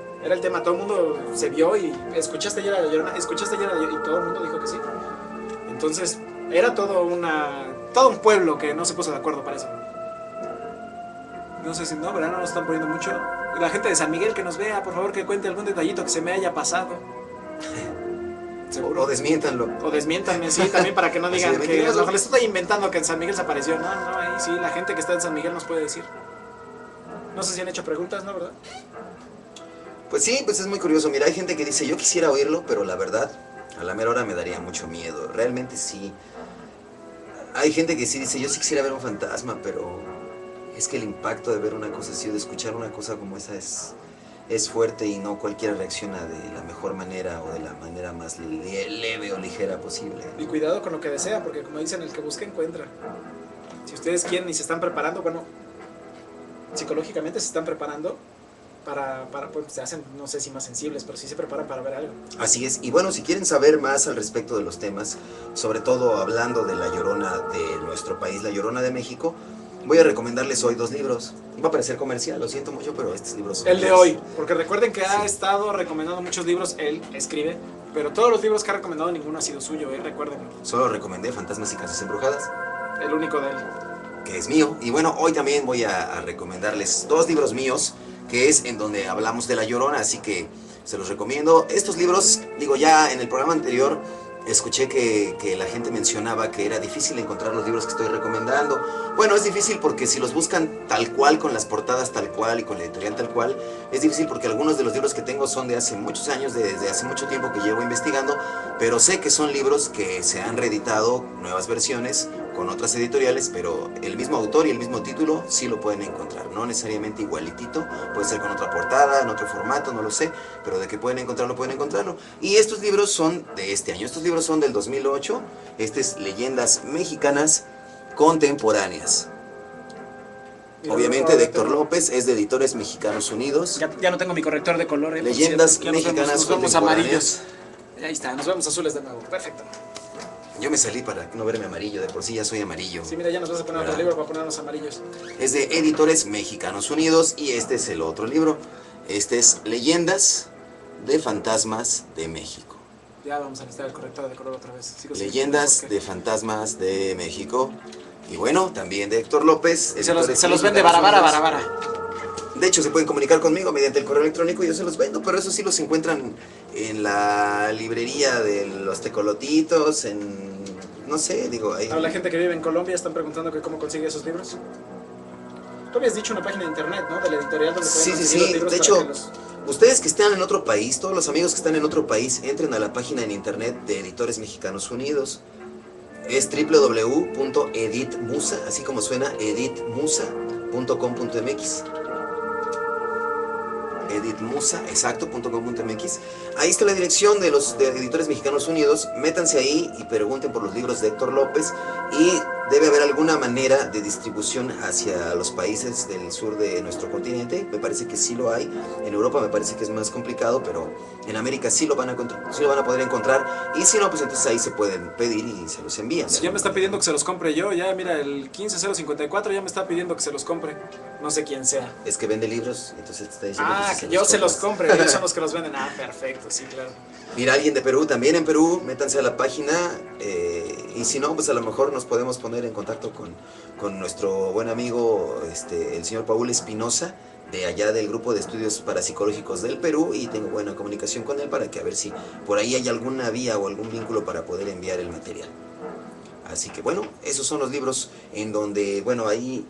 todo el mundo se vio y escuchaste ayer a la Llorona, y todo el mundo dijo que sí. Entonces, era todo un pueblo que no se puso de acuerdo para eso. No sé si no, ¿verdad? No nos están poniendo mucho. La gente de San Miguel que nos vea, por favor, que cuente algún detallito que se me haya pasado. ¿Seguro? O desmiéntanlo. O desmiéntanme, sí, también para que no digan que les estoy inventando que en San Miguel se apareció. No, ahí sí, la gente que está en San Miguel nos puede decir. No sé si han hecho preguntas, ¿no? ¿Verdad? Pues sí, pues es muy curioso. Mira, hay gente que dice, yo quisiera oírlo, pero la verdad, a la mera hora me daría mucho miedo. Realmente sí. Hay gente que sí dice, yo sí quisiera ver un fantasma, pero... es que el impacto de ver una cosa así o de escuchar una cosa como esa es fuerte y no cualquiera reacciona de la mejor manera o de la manera más leve o ligera posible. Y cuidado con lo que desea, porque como dicen, el que busca encuentra. Si ustedes quieren y se están preparando, bueno, psicológicamente se están preparando pues se hacen, no sé si más sensibles, pero sí se preparan para ver algo. Así es, y bueno, si quieren saber más al respecto de los temas, sobre todo hablando de la Llorona de nuestro país, la Llorona de México, voy a recomendarles hoy 2 libros. Va a parecer comercial, lo siento mucho, pero estos libros son... El de hoy, porque recuerden que ha estado recomendando muchos libros, él escribe, pero todos los libros que ha recomendado ninguno ha sido suyo, recuérdenlo. Solo recomendé Fantasmas y Casas Embrujadas. El único de él. Que es mío. Y bueno, hoy también voy a recomendarles 2 libros míos, que es en donde hablamos de la Llorona, así que se los recomiendo. Estos libros, digo, ya en el programa anterior... escuché que la gente mencionaba que era difícil encontrar los libros que estoy recomendando. Bueno, es difícil porque si los buscan tal cual, con las portadas tal cual y con la editorial tal cual, es difícil porque algunos de los libros que tengo son de hace muchos años, desde hace mucho tiempo que llevo investigando, pero sé que son libros que se han reeditado, nuevas versiones, con otras editoriales, pero el mismo autor y el mismo título sí lo pueden encontrar, no necesariamente igualitito, puede ser con otra portada, en otro formato, no lo sé, pero de que pueden encontrarlo, pueden encontrarlo. Y estos libros son de este año, estos libros son del 2008, este es Leyendas Mexicanas Contemporáneas. Obviamente de Héctor López, es de Editores Mexicanos Unidos. Ya no tengo mi corrector de color. Leyendas Mexicanas Contemporáneas. Nos vemos amarillos. Ahí está, nos vemos azules de nuevo, perfecto. Yo me salí para no verme amarillo, de por sí ya soy amarillo. Sí, mira, ya nos vas a poner otro libro para ponernos amarillos. Es de Editores Mexicanos Unidos y este es el otro libro. Este es Leyendas de Fantasmas de México. Ya vamos a necesitar el corrector de color otra vez. Leyendas de Fantasmas de México. Y bueno, también de Héctor López. Se los vende barabara. De hecho, se pueden comunicar conmigo mediante el correo electrónico y yo se los vendo, pero eso sí los encuentran en la librería de los tecolotitos, no sé, digo, ahí. A la gente que vive en Colombia están preguntando que cómo consigue esos libros. Tú habías dicho una página de internet, ¿no? De la editorial donde pueden conseguir los libros. De hecho, ustedes que están en otro país, todos los amigos que están en otro país, entren a la página en internet de Editores Mexicanos Unidos. Es www.editmusa, así como suena, editmusa.com.mx. Editmusa, exacto.com.mx. Ahí está la dirección de los Editores Mexicanos Unidos. Métanse ahí y pregunten por los libros de Héctor López. Y debe haber alguna manera de distribución hacia los países del sur de nuestro continente. Me parece que sí lo hay. En Europa me parece que es más complicado, pero en América sí lo van a poder encontrar. Y si no, pues entonces ahí se pueden pedir y se los envían. Si ya me está pidiendo que se los compre yo, ya mira, el 15054 ya me está pidiendo que se los compre. No sé quién sea. Es que vende libros, entonces te está diciendo que yo se los compre, ellos son los que los venden. Ah, perfecto, sí, claro. Mira, alguien de Perú, también en Perú, métanse a la página y si no, pues a lo mejor nos podemos poner en contacto con nuestro buen amigo, el señor Paul Espinosa, de allá del grupo de estudios parapsicológicos del Perú, y tengo buena comunicación con él para que a ver si por ahí hay alguna vía o algún vínculo para poder enviar el material. Así que bueno, esos son los libros en donde, bueno, ahí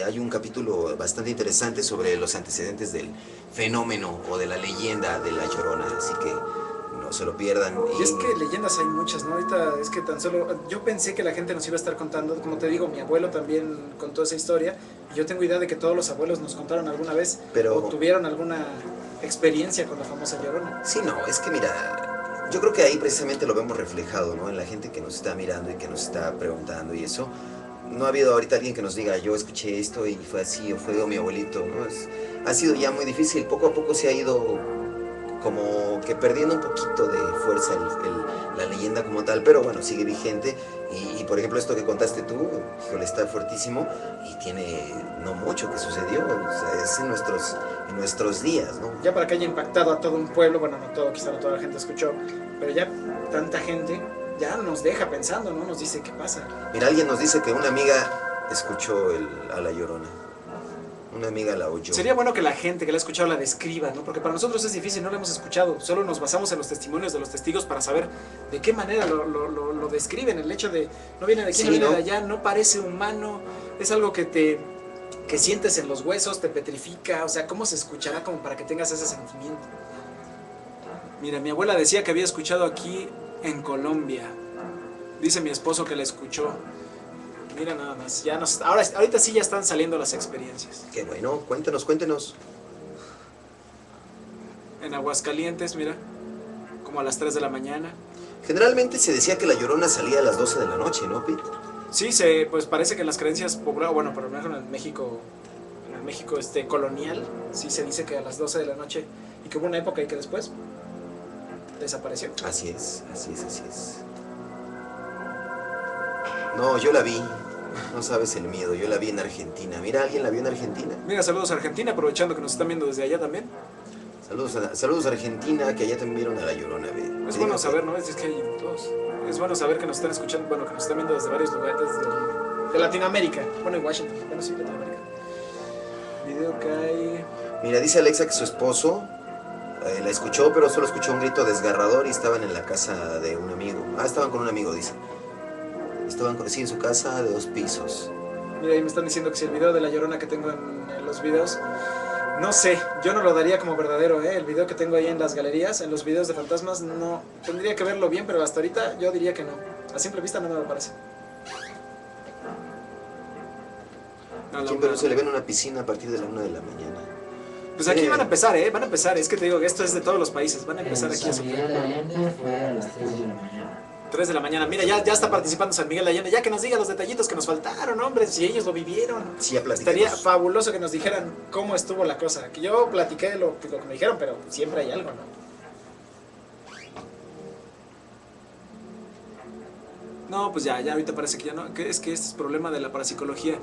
hay un capítulo bastante interesante sobre los antecedentes del fenómeno o de la leyenda de La Llorona, así que no se lo pierdan. Y es que leyendas hay muchas, ¿no? Ahorita es que tan solo... Yo pensé que la gente nos iba a estar contando, como te digo, mi abuelo también contó esa historia, y yo tengo idea de que todos los abuelos nos contaron alguna vez, o tuvieron alguna experiencia con la famosa Llorona. Sí, no, es que mira... Yo creo que ahí precisamente lo vemos reflejado, ¿no? En la gente que nos está mirando y que nos está preguntando y eso. No ha habido ahorita alguien que nos diga, yo escuché esto y fue así, o fue mi abuelito, ¿no? Ha sido ya muy difícil, poco a poco se ha ido como que perdiendo un poquito de fuerza la leyenda como tal, pero bueno, sigue vigente. Y por ejemplo esto que contaste tú, híjole, está fuertísimo y tiene no mucho que sucedió, o sea, es en nuestros días, ¿no? Ya para que haya impactado a todo un pueblo, bueno, no todo, quizá no toda la gente escuchó, pero ya tanta gente ya nos deja pensando, ¿no? Nos dice qué pasa. Mira, alguien nos dice que una amiga escuchó a La Llorona. Una amiga la oyó. Sería bueno que la gente que la ha escuchado la describa, ¿no? Porque para nosotros es difícil, no la hemos escuchado. Solo nos basamos en los testimonios de los testigos para saber de qué manera lo describen. El hecho de no viene de aquí, no viene de allá, no parece humano. Es algo que sientes en los huesos, te petrifica. O sea, ¿cómo se escuchará como para que tengas ese sentimiento? Mira, mi abuela decía que había escuchado aquí en Colombia. Dice mi esposo que la escuchó. Mira nada más, ahorita sí ya están saliendo las experiencias. Qué bueno, cuéntenos. En Aguascalientes, mira, como a las 3 de la mañana. Generalmente se decía que La Llorona salía a las 12 de la noche, ¿no, Pete? Sí, pues parece que en las creencias populares, bueno, por lo menos en el México colonial, sí se dice que a las 12 de la noche, y que hubo una época y que después desapareció. Así es. No, yo la vi. No sabes el miedo, yo la vi en Argentina. Mira, ¿alguien la vio en Argentina? Mira, saludos a Argentina, aprovechando que nos están viendo desde allá también. Saludos a Argentina, que allá también vieron a La Llorona. Es bueno saber, ¿no? Es que hay todos. Es bueno saber que nos están escuchando, bueno, que nos están viendo desde varios lugares de Latinoamérica. Bueno, en Washington, bueno, sí, Latinoamérica. Video que hay... Mira, dice Alexa que su esposo la escuchó, pero solo escuchó un grito desgarrador y estaban en la casa de un amigo. Estaban con un amigo, dice. Estaban en su casa de 2 pisos. Mira, ahí me están diciendo que si el video de La Llorona que tengo en los videos, no sé, yo no lo daría como verdadero, ¿eh? El video que tengo ahí en las galerías, en los videos de fantasmas, no, tendría que verlo bien, pero hasta ahorita yo diría que no. A simple vista no me lo parece. Aquí en Perú se le ve en una piscina a partir de la 1 de la mañana. Pues aquí van a empezar, van a empezar, es que te digo que esto es de todos los países, van a empezar aquí a San Miguel de Allende fue a las 3 de la mañana. 3 de la mañana, mira, ya está participando San Miguel de Allende, ya que nos diga los detallitos que nos faltaron, hombre, si ellos lo vivieron. Sí, ya estaría fabuloso que nos dijeran cómo estuvo la cosa, que yo platiqué lo que me dijeron, pero siempre hay algo, ¿no? No, pues ya ahorita parece que ya no, que es que este es problema de la parapsicología.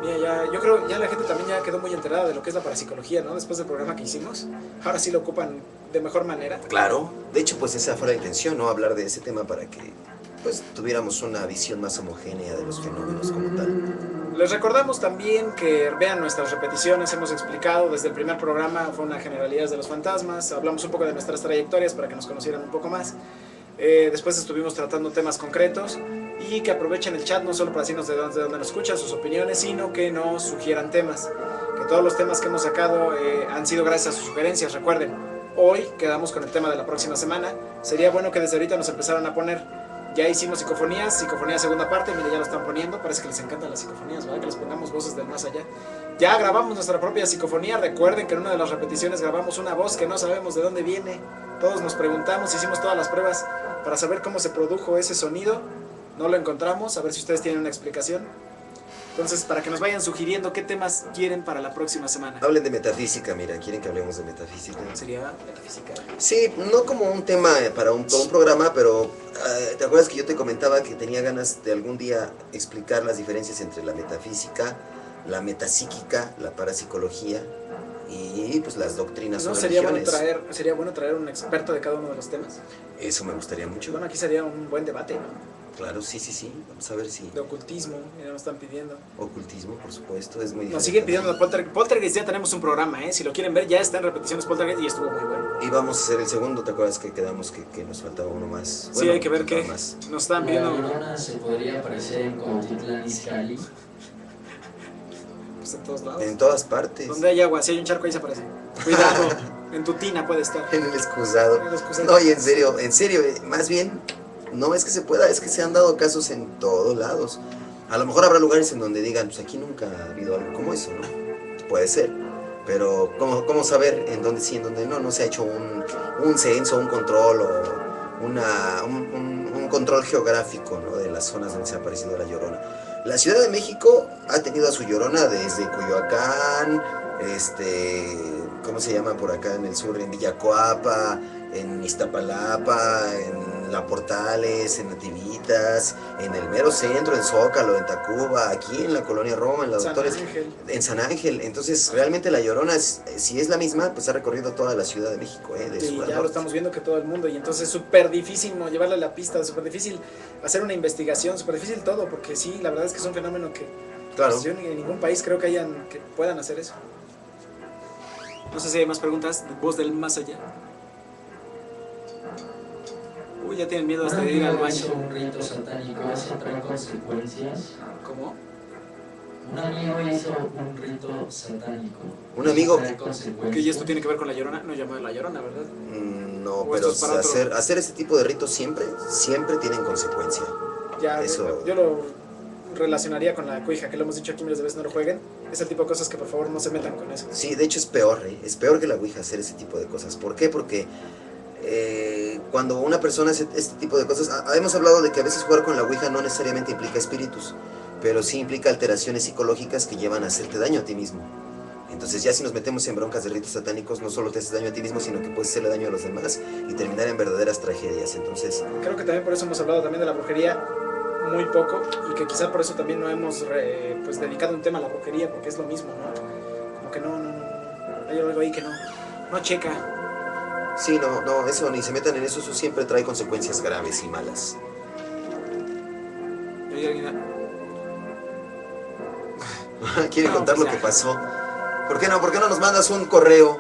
Mira, yo creo ya la gente también ya quedó muy enterada de lo que es la parapsicología, ¿no? Después del programa que hicimos, ahora sí lo ocupan de mejor manera. Claro, de hecho pues esa fue la intención, ¿no? Hablar de ese tema para que pues tuviéramos una visión más homogénea de los fenómenos como tal. Les recordamos también que vean nuestras repeticiones, hemos explicado desde el primer programa, fue una generalidad de los fantasmas, hablamos un poco de nuestras trayectorias para que nos conocieran un poco más. Después estuvimos tratando temas concretos y que aprovechen el chat no solo para decirnos de dónde nos escuchan, sus opiniones, sino que nos sugieran temas. Que todos los temas que hemos sacado han sido gracias a sus sugerencias. Recuerden, hoy quedamos con el tema de la próxima semana. Sería bueno que desde ahorita nos empezaran a poner. Ya hicimos psicofonías segunda parte, mire, ya lo están poniendo, parece que les encantan las psicofonías, ¿verdad? Que les pongamos voces del más allá. Ya grabamos nuestra propia psicofonía, recuerden que en una de las repeticiones grabamos una voz que no sabemos de dónde viene. Todos nos preguntamos, hicimos todas las pruebas para saber cómo se produjo ese sonido. No lo encontramos, a ver si ustedes tienen una explicación. Entonces, para que nos vayan sugiriendo qué temas quieren para la próxima semana. Hablen de metafísica, mira, ¿quieren que hablemos de metafísica? ¿Sería metafísica? Sí, no como un tema para un programa, pero ¿te acuerdas que yo te comentaba que tenía ganas de algún día explicar las diferencias entre la metafísica, la metapsíquica, la parapsicología y pues las doctrinas o religiones? Sería bueno traer un experto de cada uno de los temas. Eso me gustaría mucho. Bueno, aquí sería un buen debate, ¿no? Claro, sí. Vamos a ver si... De ocultismo, mira, nos están pidiendo. Ocultismo, por supuesto, es muy diferente. Nos siguen pidiendo de Poltergeist, ya tenemos un programa, ¿eh? Si lo quieren ver, ya está en repeticiones Poltergeist y estuvo muy bueno. Y vamos a hacer el segundo, ¿te acuerdas que quedamos que nos faltaba uno más? Sí, hay que ver qué nos están La pidiendo. Llorona se podría aparecer en Cuautitlán Izcalli. Pues en todos lados. En todas partes. Donde hay agua, si hay un charco ahí se aparece. Cuidado, en tu tina puede estar. En el excusado. En el excusado. No, y en serio, más bien, no es que se pueda, es que se han dado casos en todos lados. A lo mejor habrá lugares en donde digan, pues aquí nunca ha habido algo como eso, ¿no? Puede ser. Pero, ¿cómo saber en dónde sí, en dónde no? No se ha hecho un censo, un control o un control geográfico, ¿no? De las zonas donde se ha aparecido la Llorona. La Ciudad de México ha tenido a su Llorona desde Coyoacán, ¿cómo se llama por acá en el sur? En Villacoapa, en Iztapalapa, en La Portales, en Nativitas, en el mero centro, en Zócalo, en Tacuba, aquí en la Colonia Roma, en la Doctores, en San Ángel. Entonces, realmente la Llorona, si es la misma, pues ha recorrido toda la Ciudad de México, de sí, sur a ya norte. lo estamos viendo que todo el mundo, y entonces es súper difícil no llevarle la pista, súper difícil hacer una investigación, súper difícil todo, porque sí, la verdad es que es un fenómeno que Claro. pues, yo en ningún país creo que puedan hacer eso. No sé si hay más preguntas, voz del más allá. Uy, ya tienen miedo hasta de ir al baño. Hizo un rito satánico, ¿eso trae consecuencias? ¿Cómo? Un amigo hizo un rito satánico. Un amigo. ¿Trae consecuencias? Que esto tiene que ver con la Llorona, no llama la Llorona, ¿verdad? No, O pero esto es para hacer este tipo de ritos siempre tienen consecuencia. Ya, Eso. yo lo relacionaría con la cuija, que lo hemos dicho aquí miles de veces, no lo jueguen. Es el tipo de cosas que por favor no se metan con eso. Sí, de hecho es peor, es peor que la Ouija hacer ese tipo de cosas. ¿Por qué? Porque cuando una persona hace este tipo de cosas, hemos hablado de que a veces jugar con la Ouija no necesariamente implica espíritus, pero sí implica alteraciones psicológicas que llevan a hacerte daño a ti mismo. Entonces ya si nos metemos en broncas de ritos satánicos, no solo te haces daño a ti mismo, sino que puedes hacerle daño a los demás y terminar en verdaderas tragedias. Entonces, creo que también por eso hemos hablado también de la brujería muy poco, y que quizá por eso también no hemos pues dedicado un tema a la brujería, porque es lo mismo, ¿no? Como que no hay algo ahí que no checa. sí, no, eso, ni se metan en eso, eso siempre trae consecuencias graves y malas. ¿Quiere contar pues lo que pasó? ¿Por qué no nos mandas un correo?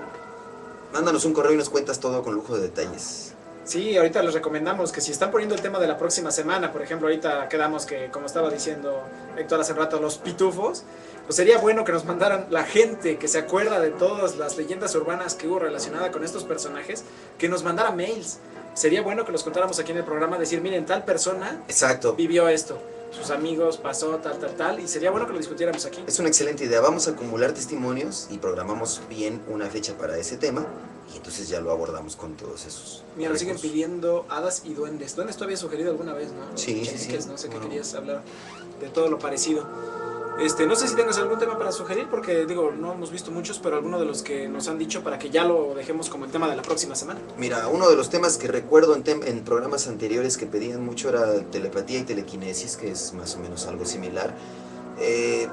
Mándanos un correo y nos cuentas todo con lujo de detalles. Sí, ahorita les recomendamos que si están poniendo el tema de la próxima semana, por ejemplo, ahorita quedamos que, como estaba diciendo Héctor hace rato, los pitufos, pues sería bueno que nos mandaran la gente que se acuerda de todas las leyendas urbanas que hubo relacionada con estos personajes, que nos mandara mails. Sería bueno que los contáramos aquí en el programa, decir, miren, tal persona Exacto. vivió esto, sus amigos pasó tal, y sería bueno que lo discutiéramos aquí. Es una excelente idea. Vamos a acumular testimonios y programamos bien una fecha para ese tema y entonces ya lo abordamos con todos esos. Mira, nos siguen recursos. pidiendo hadas y duendes. Duendes tú habías sugerido alguna vez, ¿no? Sí. No sé qué Bueno. querías hablar de todo lo parecido. No sé si tengas algún tema para sugerir, porque digo, no hemos visto muchos, pero alguno de los que nos han dicho para que ya lo dejemos como el tema de la próxima semana. Mira, uno de los temas que recuerdo en programas anteriores que pedían mucho era telepatía y telequinesis, que es más o menos algo similar.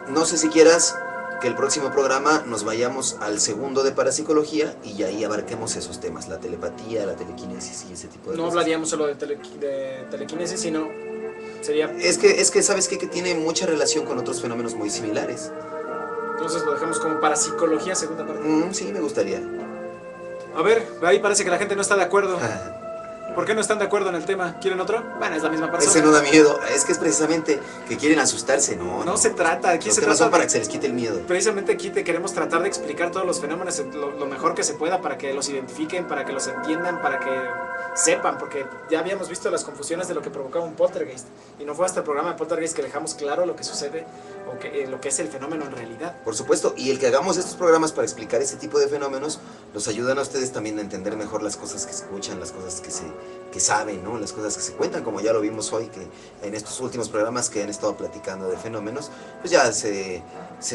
No sé si quieras que el próximo programa nos vayamos al segundo de parapsicología y ahí abarquemos esos temas, la telepatía, la telequinesis y ese tipo de No cosas. hablaríamos solo de telequinesis, sino sería... Es que ¿sabes qué? Que tiene mucha relación con otros fenómenos muy similares. Entonces lo dejamos como parapsicología, segunda parte. Sí, me gustaría. A ver, ahí parece que la gente no está de acuerdo. ¿Por qué no están de acuerdo en el tema? ¿Quieren otro? Bueno, es la misma persona. Ese no da miedo, es que es precisamente que quieren asustarse, ¿no? No se trata, aquí Los se temas trata son para de... que se les quite el miedo. Precisamente aquí te queremos tratar de explicar todos los fenómenos lo mejor que se pueda para que los identifiquen, para que los entiendan, para que sepan, porque ya habíamos visto las confusiones de lo que provocaba un poltergeist y no fue hasta el programa de poltergeist que dejamos claro lo que sucede o lo que es el fenómeno en realidad. Por supuesto, y el que hagamos estos programas para explicar ese tipo de fenómenos nos ayudan a ustedes también a entender mejor las cosas que escuchan, las cosas que saben, ¿no? Las cosas que se cuentan, como ya lo vimos hoy, que en estos últimos programas que han estado platicando de fenómenos, pues ya se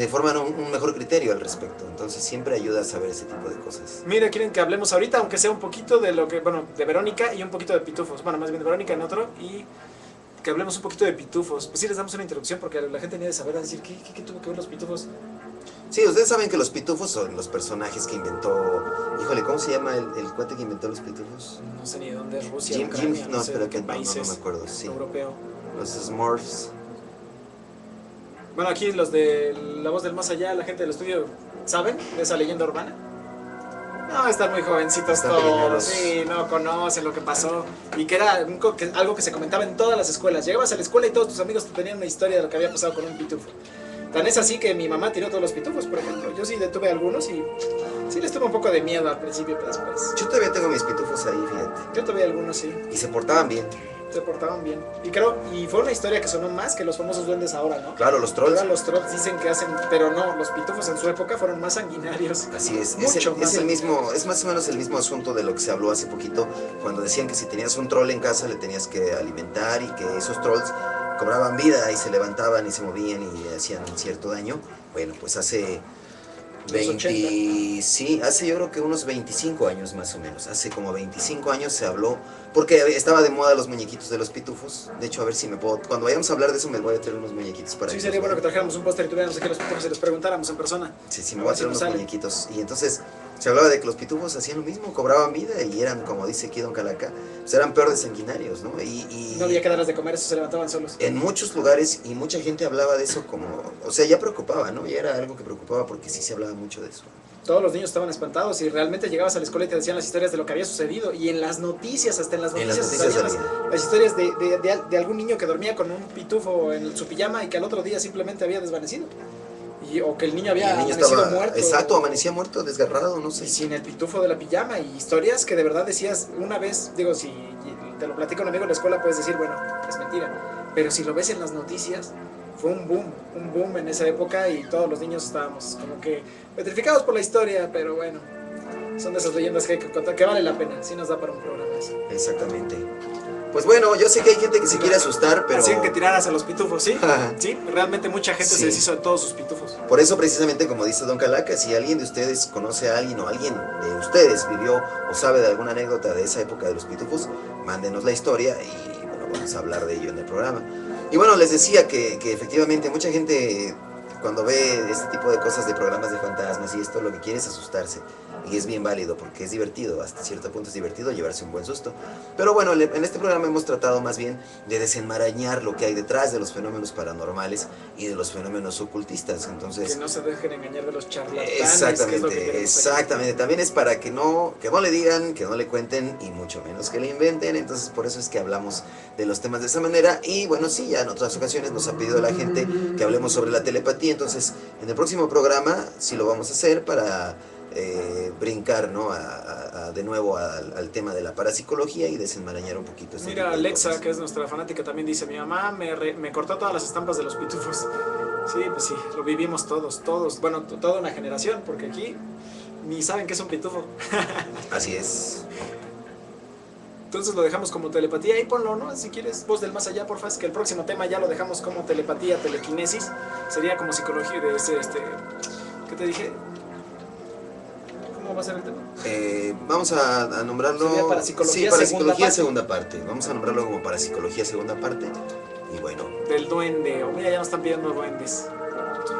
forman un mejor criterio al respecto. Entonces siempre ayuda a saber ese tipo de cosas. Mira, quieren que hablemos ahorita, aunque sea un poquito de lo que, bueno, de Verónica y un poquito de Pitufos. Bueno, más bien de Verónica en otro y que hablemos un poquito de Pitufos. Pues sí, les damos una introducción porque la gente ni de saber, a decir, ¿qué tuvo que ver los Pitufos? Sí, ustedes saben que los pitufos son los personajes que inventó... Híjole, ¿cómo se llama el cuate que inventó los pitufos? No sé ni de dónde es Rusia, Jim, Ucrania, no, sé espera, de qué que países, no me acuerdo, sí. europeo. Los Smurfs. Bueno, aquí los de La Voz del Más Allá, la gente del estudio, ¿saben de esa leyenda urbana? No, están muy jovencitos Están todos, pequeños. sí, no conocen lo que pasó. Y que era algo que se comentaba en todas las escuelas. Llegabas a la escuela y todos tus amigos te tenían una historia de lo que había pasado con un pitufo. Tan es así que mi mamá tiró todos los pitufos, por ejemplo. Yo sí detuve algunos y sí les tuve un poco de miedo al principio, pero después. Yo todavía tengo mis pitufos ahí, fíjate. Yo tuve algunos, sí. Y se portaban bien. Se portaban bien. Y fue una historia que sonó más que los famosos duendes ahora, ¿no? Claro, los trolls. Ahora los trolls dicen que hacen, pero no, los pitufos en su época fueron más sanguinarios. Así es, Mucho más es el sanguinarios. mismo, es más o menos el mismo asunto de lo que se habló hace poquito, cuando decían que si tenías un troll en casa le tenías que alimentar y que esos trolls cobraban vida y se levantaban y se movían y hacían cierto daño. Bueno, pues hace Los 80. sí, hace yo creo que unos 25 años más o menos, hace como 25 años se habló, porque estaba de moda los muñequitos de los pitufos. De hecho, a ver si me puedo, cuando vayamos a hablar de eso me voy a traer unos muñequitos para Sí, que sería los bueno que vean. trajéramos un póster y tuviéramos aquí los pitufos y les preguntáramos en persona. Sí, me A voy a ver si traer nos unos sale. muñequitos. Y entonces se hablaba de que los pitufos hacían lo mismo, cobraban vida y eran, como dice aquí Don Calaca, pues eran peor de sanguinarios, ¿no? No había que darles de comer, eso se levantaban solos. En muchos lugares, y mucha gente hablaba de eso como, o sea, ya preocupaba, ¿no? Ya era algo que preocupaba porque sí se hablaba mucho de eso. Todos los niños estaban espantados y realmente llegabas a la escuela y te decían las historias de lo que había sucedido. Y en las noticias, hasta en las En las noticias, noticias salían las historias de algún niño que dormía con un pitufo en su pijama y que al otro día simplemente había desvanecido. O que el niño Y había el niño amanecido estaba, muerto. exacto, amanecía muerto, desgarrado, no sé. Y sin el pitufo de la pijama. Y historias que de verdad decías una vez, digo, si te lo platica un amigo en la escuela puedes decir, bueno, es mentira. Pero si lo ves en las noticias, fue un boom en esa época y todos los niños estábamos como que petrificados por la historia, pero bueno, son de esas leyendas que hay que contar, que vale la pena, sí nos da para un programa eso. Exactamente. Pues bueno, yo sé que hay gente que se quiere asustar, pero... Hacían que tiraras a los pitufos, ¿sí? Sí, realmente mucha gente se deshizo de todos sus pitufos. Por eso precisamente, como dice Don Calaca, si alguien de ustedes conoce a alguien o alguien de ustedes vivió o sabe de alguna anécdota de esa época de los pitufos, mándenos la historia y bueno, vamos a hablar de ello en el programa. Y bueno, les decía que efectivamente mucha gente cuando ve este tipo de cosas de programas de fantasmas y esto, lo que quiere es asustarse. Y es bien válido porque es divertido, hasta cierto punto es divertido llevarse un buen susto. Pero bueno, en este programa hemos tratado más bien de desenmarañar lo que hay detrás de los fenómenos paranormales y de los fenómenos ocultistas. Entonces, que no se dejen engañar de los charlatanes. exactamente, exactamente. También es para que no le digan, que no le cuenten y mucho menos que le inventen. Entonces por eso es que hablamos de los temas de esa manera. Y bueno, sí, ya en otras ocasiones nos ha pedido la gente que hablemos sobre la telepatía. Entonces en el próximo programa sí lo vamos a hacer para... brincar, ¿no? De nuevo al tema de la parapsicología y desenmarañar un poquito. Mira, Alexa, que es nuestra fanática, también dice, mi mamá me cortó todas las estampas de los pitufos. Sí, pues sí, lo vivimos todos, bueno, toda una generación, porque aquí ni saben qué es un pitufo. Así es. Entonces lo dejamos como telepatía. Ahí ponlo, ¿no? Si quieres, voz del más allá, porfa. Es que el próximo tema ya lo dejamos como telepatía, telequinesis. Sería como psicología de ese, ¿qué te dije? ¿Cómo va a ser el tema? Vamos a nombrarlo... Sería parapsicología, sí, parapsicología segunda parte. Vamos a nombrarlo como parapsicología segunda parte. Y bueno, Del duende. Oh, mira, ya nos están pidiendo duendes.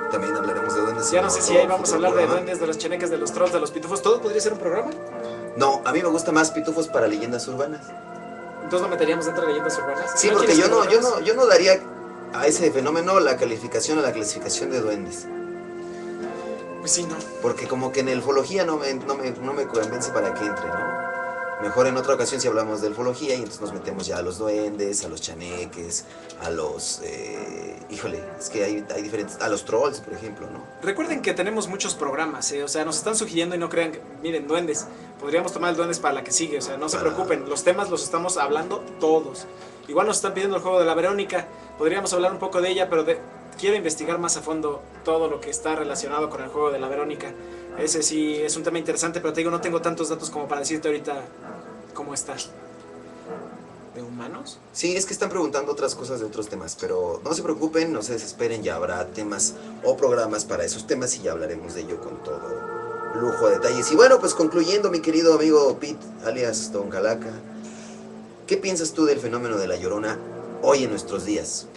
también hablaremos de duendes. Ya en no sé otro si ahí vamos a futuro hablar de programa. duendes, de los cheneques, de los trolls, de los pitufos. ¿Todo podría ser un programa? No, a mí me gusta más pitufos para leyendas urbanas. Entonces lo meteríamos dentro de leyendas urbanas. Sí, ¿No porque quieres yo que lo hagamos? no daría a ese fenómeno la clasificación de duendes. Pues sí, no. Porque como que en el ufología no me convence para que entre, ¿no? Mejor en otra ocasión si hablamos de ufología y entonces nos metemos ya a los duendes, a los chaneques, a los... híjole, es que hay diferentes... A los trolls, por ejemplo, ¿no? Recuerden que tenemos muchos programas, o sea, nos están sugiriendo y no crean que, miren, duendes, podríamos tomar el duendes para la que sigue, o sea, no se preocupen, los temas los estamos hablando todos. Igual nos están pidiendo el juego de la Verónica, podríamos hablar un poco de ella, pero quiero investigar más a fondo todo lo que está relacionado con el juego de la Verónica. Ese sí es un tema interesante, pero te digo, no tengo tantos datos como para decirte ahorita cómo está. ¿De humanos? Sí, es que están preguntando otras cosas de otros temas, pero no se preocupen, no se desesperen, ya habrá temas o programas para esos temas y ya hablaremos de ello con todo lujo de detalles. Y bueno, pues concluyendo, mi querido amigo Pete, alias Don Calaca, ¿qué piensas tú del fenómeno de la Llorona hoy en nuestros días?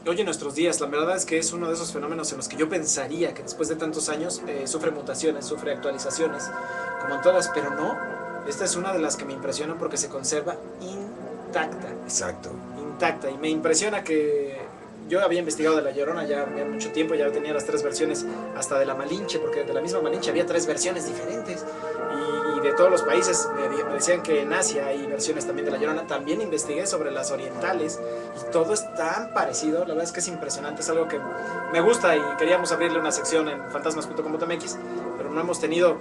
Hoy en nuestros días, la verdad es que es uno de esos fenómenos en los que yo pensaría que después de tantos años sufre mutaciones, sufre actualizaciones, como en todas, pero no. Esta es una de las que me impresiona porque se conserva intacta. Exacto. Intacta. Y me impresiona que yo había investigado de La Llorona ya mucho tiempo, ya tenía las 3 versiones, hasta de la Malinche, porque de la misma Malinche había 3 versiones diferentes. Y de todos los países me decían que en Asia hay versiones también de La Llorona. También investigué sobre las orientales y todo es tan parecido. La verdad es que es impresionante, es algo que me gusta y queríamos abrirle una sección en fantasmas.com.mx, pero no hemos tenido.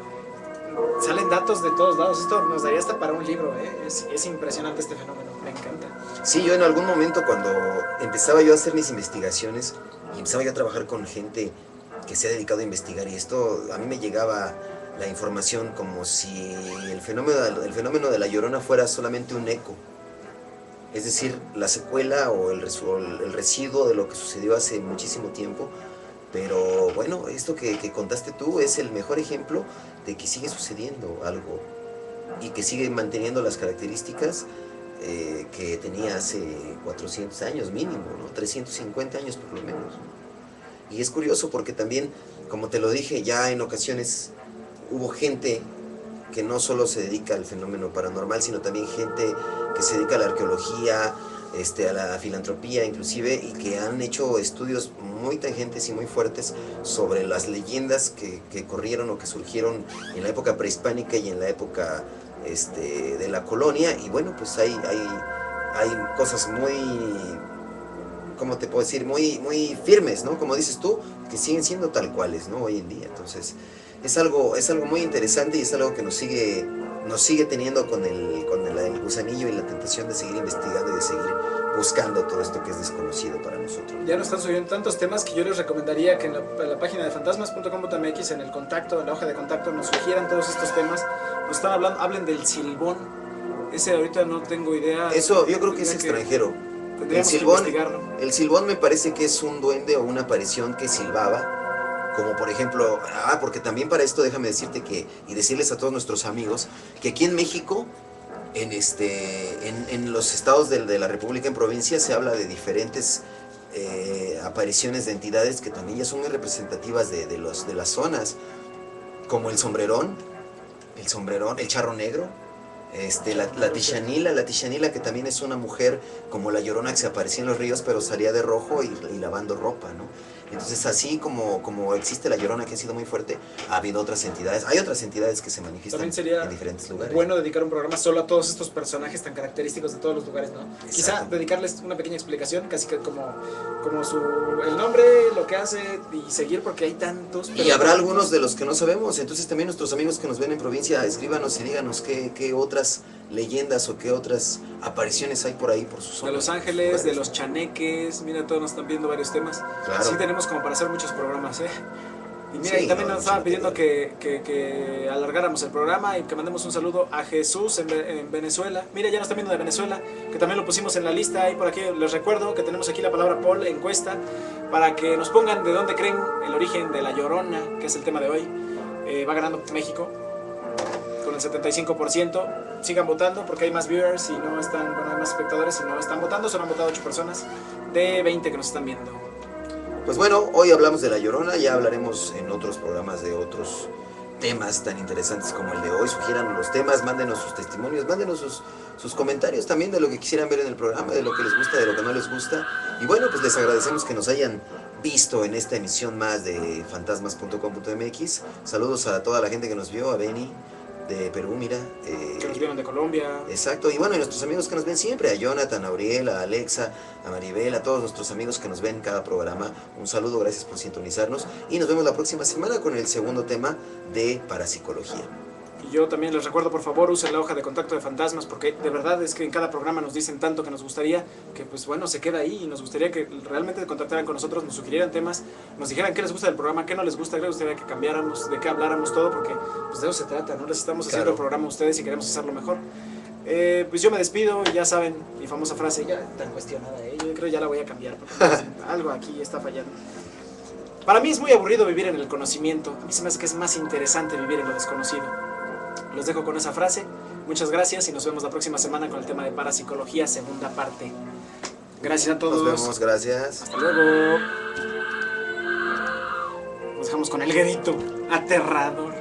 Salen datos de todos lados. Esto nos daría hasta para un libro, ¿eh? Es impresionante este fenómeno, me encanta. Sí, yo en algún momento cuando empezaba yo a hacer mis investigaciones y empezaba yo a trabajar con gente que se ha dedicado a investigar y esto, a mí me llegaba la información como si el fenómeno de la Llorona fuera solamente un eco. Es decir, la secuela o el residuo de lo que sucedió hace muchísimo tiempo. Pero bueno, esto que contaste tú es el mejor ejemplo de que sigue sucediendo algo y que sigue manteniendo las características que tenía hace 400 años mínimo, ¿no? 350 años por lo menos, ¿no? Y es curioso porque también, como te lo dije, ya en ocasiones hubo gente que no solo se dedica al fenómeno paranormal, sino también gente que se dedica a la arqueología, a la filantropía inclusive, y que han hecho estudios muy tangentes y muy fuertes sobre las leyendas que corrieron o que surgieron en la época prehispánica y en la época de la colonia. Y bueno, pues hay cosas muy, ¿cómo te puedo decir? Muy firmes, ¿no? Como dices tú, que siguen siendo tal cuales, ¿no? Hoy en día. Entonces, es algo muy interesante y es algo que nos sigue teniendo con el gusanillo y la tentación de seguir investigando y de seguir buscando todo esto que es desconocido para nosotros. Ya nos están subiendo tantos temas que yo les recomendaría que en la página de fantasmas.com.mx, en el contacto, en la hoja de contacto, nos sugieran todos estos temas. Nos están hablando, hablen del silbón. Ese ahorita no tengo idea. Eso yo creo que es extranjero. Tendríamos que investigarlo. El silbón me parece que es un duende o una aparición que silbaba. Como por ejemplo, porque también para esto déjame decirte y decirles a todos nuestros amigos que aquí en México, en los estados de la República, en provincias, se habla de diferentes apariciones de entidades que también ya son muy representativas de las zonas, como el sombrerón, el charro negro, la Tishanila, que también es una mujer como la Llorona que se aparecía en los ríos, pero salía de rojo y lavando ropa, ¿no? Entonces, así como existe la Llorona, que ha sido muy fuerte, ha habido otras entidades. Hay otras entidades que se manifiestan en diferentes lugares. Bueno, dedicar un programa solo a todos estos personajes tan característicos de todos los lugares, ¿no? Exacto. Quizá dedicarles una pequeña explicación, casi que como el nombre, lo que hace y seguir, porque hay tantos. Y habrá algunos de los que no sabemos. Entonces, también nuestros amigos que nos ven en provincia, escríbanos y díganos qué otras leyendas o qué otras apariciones hay por ahí, por sus zonas. De Los Ángeles, de los chaneques, mira, todos nos están viendo varios temas. Claro. Sí tenemos como para hacer muchos programas, ¿eh? Y mira, Sí, y también no, nos estaban mucho pidiendo material. que alargáramos el programa y que mandemos un saludo a Jesús en Venezuela. Mira, ya nos están viendo de Venezuela, que también lo pusimos en la lista. Y por aquí les recuerdo que tenemos aquí la palabra poll, encuesta, para que nos pongan de dónde creen el origen de La Llorona, que es el tema de hoy. Va ganando México con el 75%. Sigan votando porque hay más viewers y no están, bueno, hay más espectadores y no están votando. Solo han votado 8 personas de 20 que nos están viendo. Pues bueno, hoy hablamos de La Llorona, ya hablaremos en otros programas de otros temas tan interesantes como el de hoy. Sugieran los temas, mándenos sus testimonios, mándenos sus comentarios también de lo que quisieran ver en el programa, de lo que les gusta, de lo que no les gusta. Y bueno, pues les agradecemos que nos hayan visto en esta emisión más de fantasmas.com.mx. Saludos a toda la gente que nos vio, a Benny de Perú, mira. Que nos vieron de Colombia. Exacto, y bueno, y nuestros amigos que nos ven siempre, a Jonathan, a Auriel, a Alexa, a Maribel, a todos nuestros amigos que nos ven en cada programa, un saludo, gracias por sintonizarnos, y nos vemos la próxima semana con el segundo tema de parapsicología. Y yo también les recuerdo, por favor, usen la hoja de contacto de Fantasmas, porque de verdad es que en cada programa nos dicen tanto que nos gustaría que, pues bueno, se queda ahí, y nos gustaría que realmente contactaran con nosotros, nos sugirieran temas, nos dijeran qué les gusta del programa, qué no les gusta, qué les gustaría que cambiáramos, de qué habláramos, todo, porque pues de eso se trata, ¿no? Les estamos haciendo el programa a ustedes y queremos hacerlo mejor. Pues yo me despido, ya saben, mi famosa frase, ya tan cuestionada, yo creo ya la voy a cambiar, porque pues, algo aquí está fallando. Para mí es muy aburrido vivir en el conocimiento, a mí se me hace que es más interesante vivir en lo desconocido. Los dejo con esa frase. Muchas gracias y nos vemos la próxima semana con el tema de parapsicología, segunda parte. Gracias a todos. Nos vemos, gracias. Hasta luego. Nos dejamos con el grito aterrador.